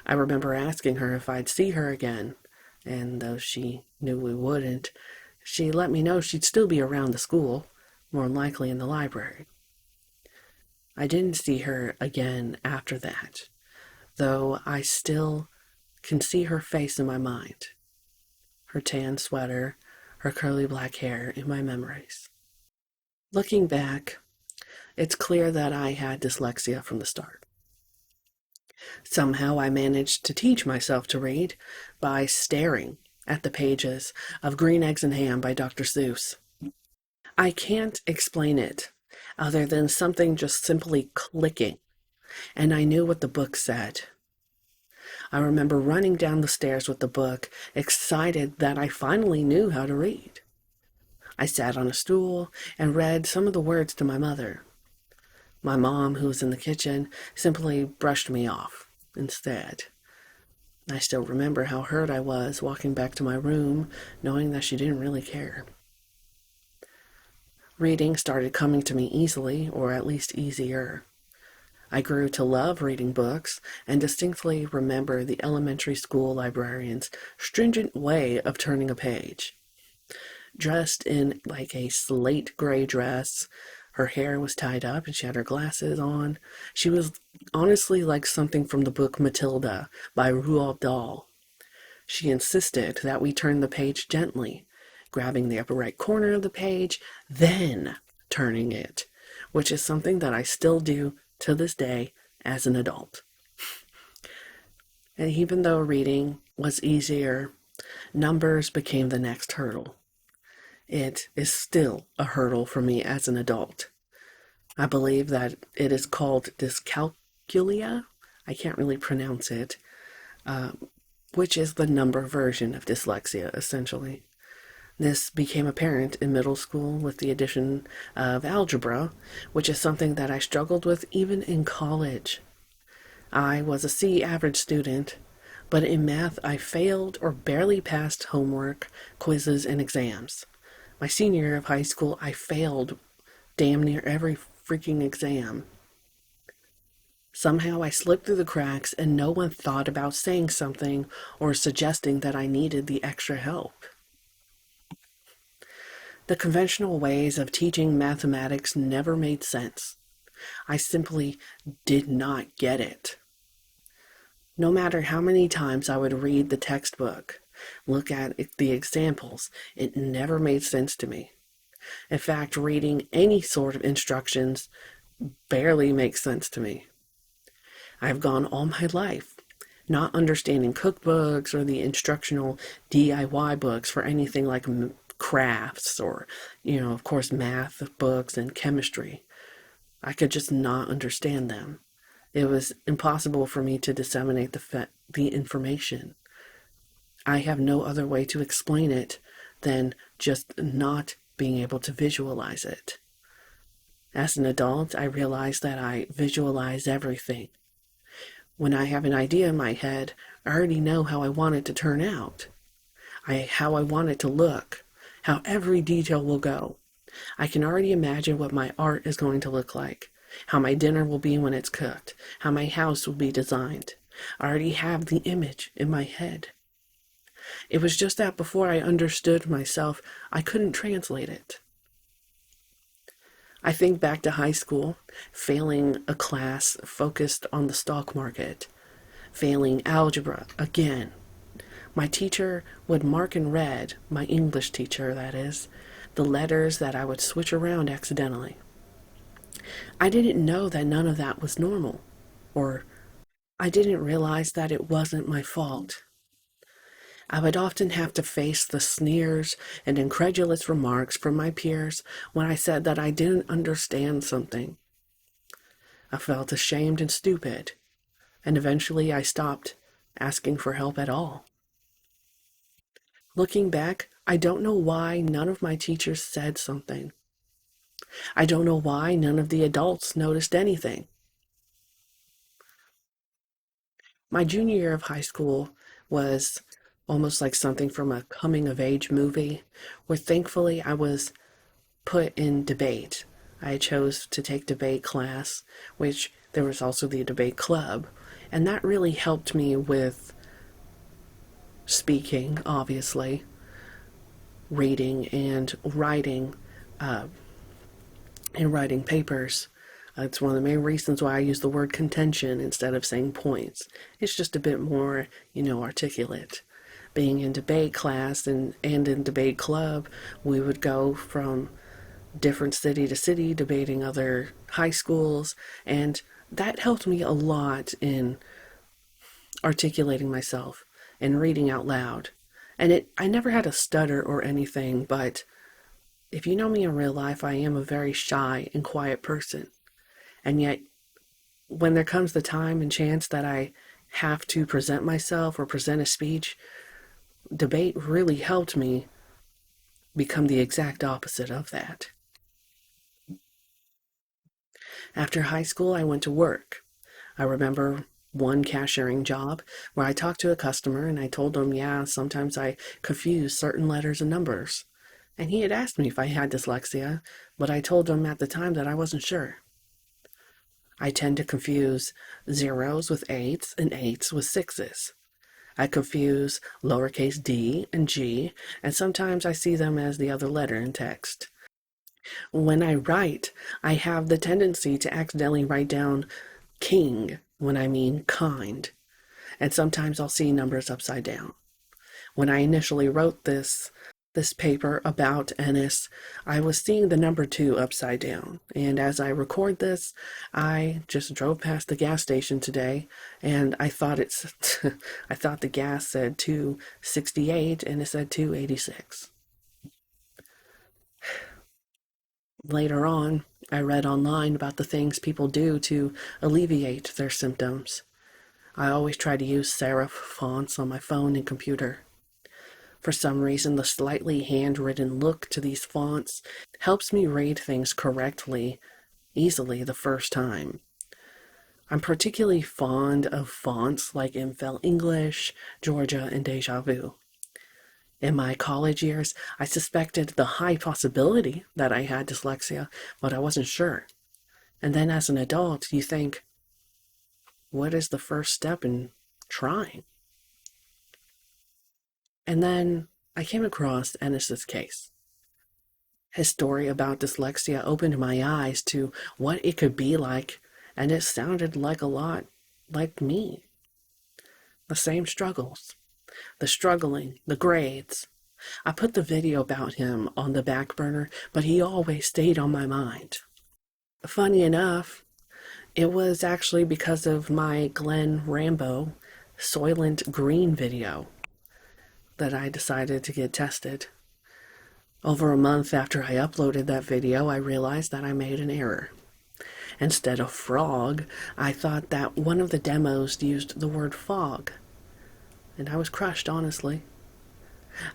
I remember asking her if I'd see her again, and though she knew we wouldn't, she let me know she'd still be around the school, more than likely in the library. I didn't see her again after that, though I still can see her face in my mind, her tan sweater, her curly black hair in my memories. Looking back, it's clear that I had dyslexia from the start. Somehow I managed to teach myself to read by staring at the pages of Green Eggs and Ham by Dr. Seuss. I can't explain it other than something just simply clicking, and I knew what the book said. I remember running down the stairs with the book, excited that I finally knew how to read. I sat on a stool and read some of the words to my mother. My mom, who was in the kitchen, simply brushed me off instead. I still remember how hurt I was walking back to my room, knowing that she didn't really care. Reading started coming to me easily, or at least easier. I grew to love reading books and distinctly remember the elementary school librarian's stringent way of turning a page. Dressed in like a slate gray dress, her hair was tied up and she had her glasses on. She was honestly like something from the book Matilda by Roald Dahl. She insisted that we turn the page gently, grabbing the upper right corner of the page, then turning it, which is something that I still do to this day as an adult. And even though reading was easier, numbers became the next hurdle. It is still a hurdle for me as an adult. I believe that it is called dyscalculia. I can't really pronounce it, which is the number version of dyslexia, essentially. This became apparent in middle school with the addition of algebra, which is something that I struggled with even in college. I was a C average student, but in math I failed or barely passed homework, quizzes, and exams. My senior year of high school, I failed damn near every freaking exam. Somehow I slipped through the cracks and no one thought about saying something or suggesting that I needed the extra help. The conventional ways of teaching mathematics never made sense. I simply did not get it. No matter how many times I would read the textbook, look at the examples, it never made sense to me. In fact, reading any sort of instructions barely makes sense to me. I've gone all my life not understanding cookbooks or the instructional DIY books for anything like crafts or, of course, math books and chemistry. I could just not understand them. It was impossible for me to disseminate the information. I have no other way to explain it than just not being able to visualize it. As an adult, I realize that I visualize everything. When I have an idea in my head, I already know how I want it to turn out, how I want it to look, how every detail will go. I can already imagine what my art is going to look like, how my dinner will be when it's cooked, how my house will be designed. I already have the image in my head. It was just that before I understood myself, I couldn't translate it. I think back to high school, failing a class focused on the stock market, failing algebra again. My teacher would mark in red, my English teacher, that is, the letters that I would switch around accidentally. I didn't know that none of that was normal, or I didn't realize that it wasn't my fault. I would often have to face the sneers and incredulous remarks from my peers when I said that I didn't understand something. I felt ashamed and stupid, and eventually I stopped asking for help at all. Looking back, I don't know why none of my teachers said something. I don't know why none of the adults noticed anything. My junior year of high school was almost like something from a coming-of-age movie, where thankfully I was put in debate. I chose to take debate class, which There was also the debate club, and that really helped me with speaking, obviously, reading uh, and writing papers. It's one of the main reasons why I use the word contention instead of saying points. It's just a bit more, articulate. Being in debate class and in debate club, we would go from different city to city debating other high schools, and that helped me a lot in articulating myself and reading out loud. And I never had a stutter or anything, but if you know me in real life, I am a very shy and quiet person. And yet, when there comes the time and chance that I have to present myself or present a speech, debate really helped me become the exact opposite of that. After high school, I went to work. I remember one cashiering job where I talked to a customer and I told him, yeah, sometimes I confuse certain letters and numbers. And he had asked me if I had dyslexia, but I told him at the time that I wasn't sure. I tend to confuse zeros with eights and eights with sixes. I confuse lowercase d and g, and sometimes I see them as the other letter in text. When I write, I have the tendency to accidentally write down king when I mean kind, and sometimes I'll see numbers upside down. When I initially wrote this paper about Ennis, I was seeing the number 2 upside down. And as I record this, I just drove past the gas station today, and I thought I thought the gas said 268 and it said 286. Later on, I read online about the things people do to alleviate their symptoms. I always try to use serif fonts on my phone and computer. For some reason, the slightly handwritten look to these fonts helps me read things correctly, easily the first time. I'm particularly fond of fonts like MPhil English, Georgia, and Deja Vu. In my college years, I suspected the high possibility that I had dyslexia, but I wasn't sure. And then as an adult, you think, what is the first step in trying? And then I came across Ennis's case. His story about dyslexia opened my eyes to what it could be like, and it sounded like a lot like me. The same struggles, the struggling, the grades. I put the video about him on the back burner, but he always stayed on my mind. Funny enough, it was actually because of my Glenn Rambo Soylent Green video that I decided to get tested. Over a month after I uploaded that video, I realized that I made an error. Instead of frog, I thought that one of the demos used the word fog. And I was crushed, honestly.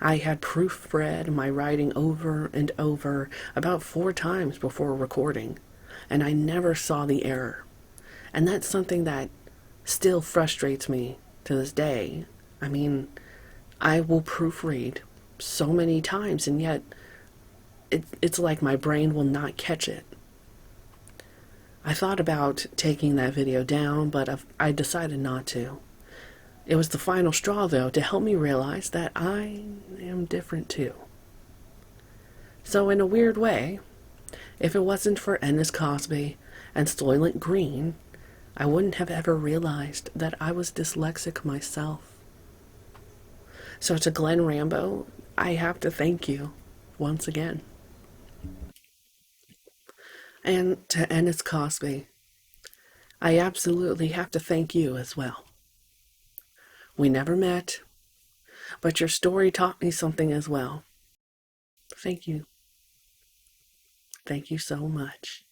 I had proofread my writing over and over about 4 times before recording, and I never saw the error. And that's something that still frustrates me to this day. I mean, I will proofread so many times, and yet it's like my brain will not catch it. I thought about taking that video down, but I decided not to. It was the final straw, though, to help me realize that I am different too. So in a weird way, if it wasn't for Ennis Cosby and Soylent Green, I wouldn't have ever realized that I was dyslexic myself. So to Glenn Rambo, I have to thank you once again. And to Ennis Cosby, I absolutely have to thank you as well. We never met, but your story taught me something as well. Thank you. Thank you so much.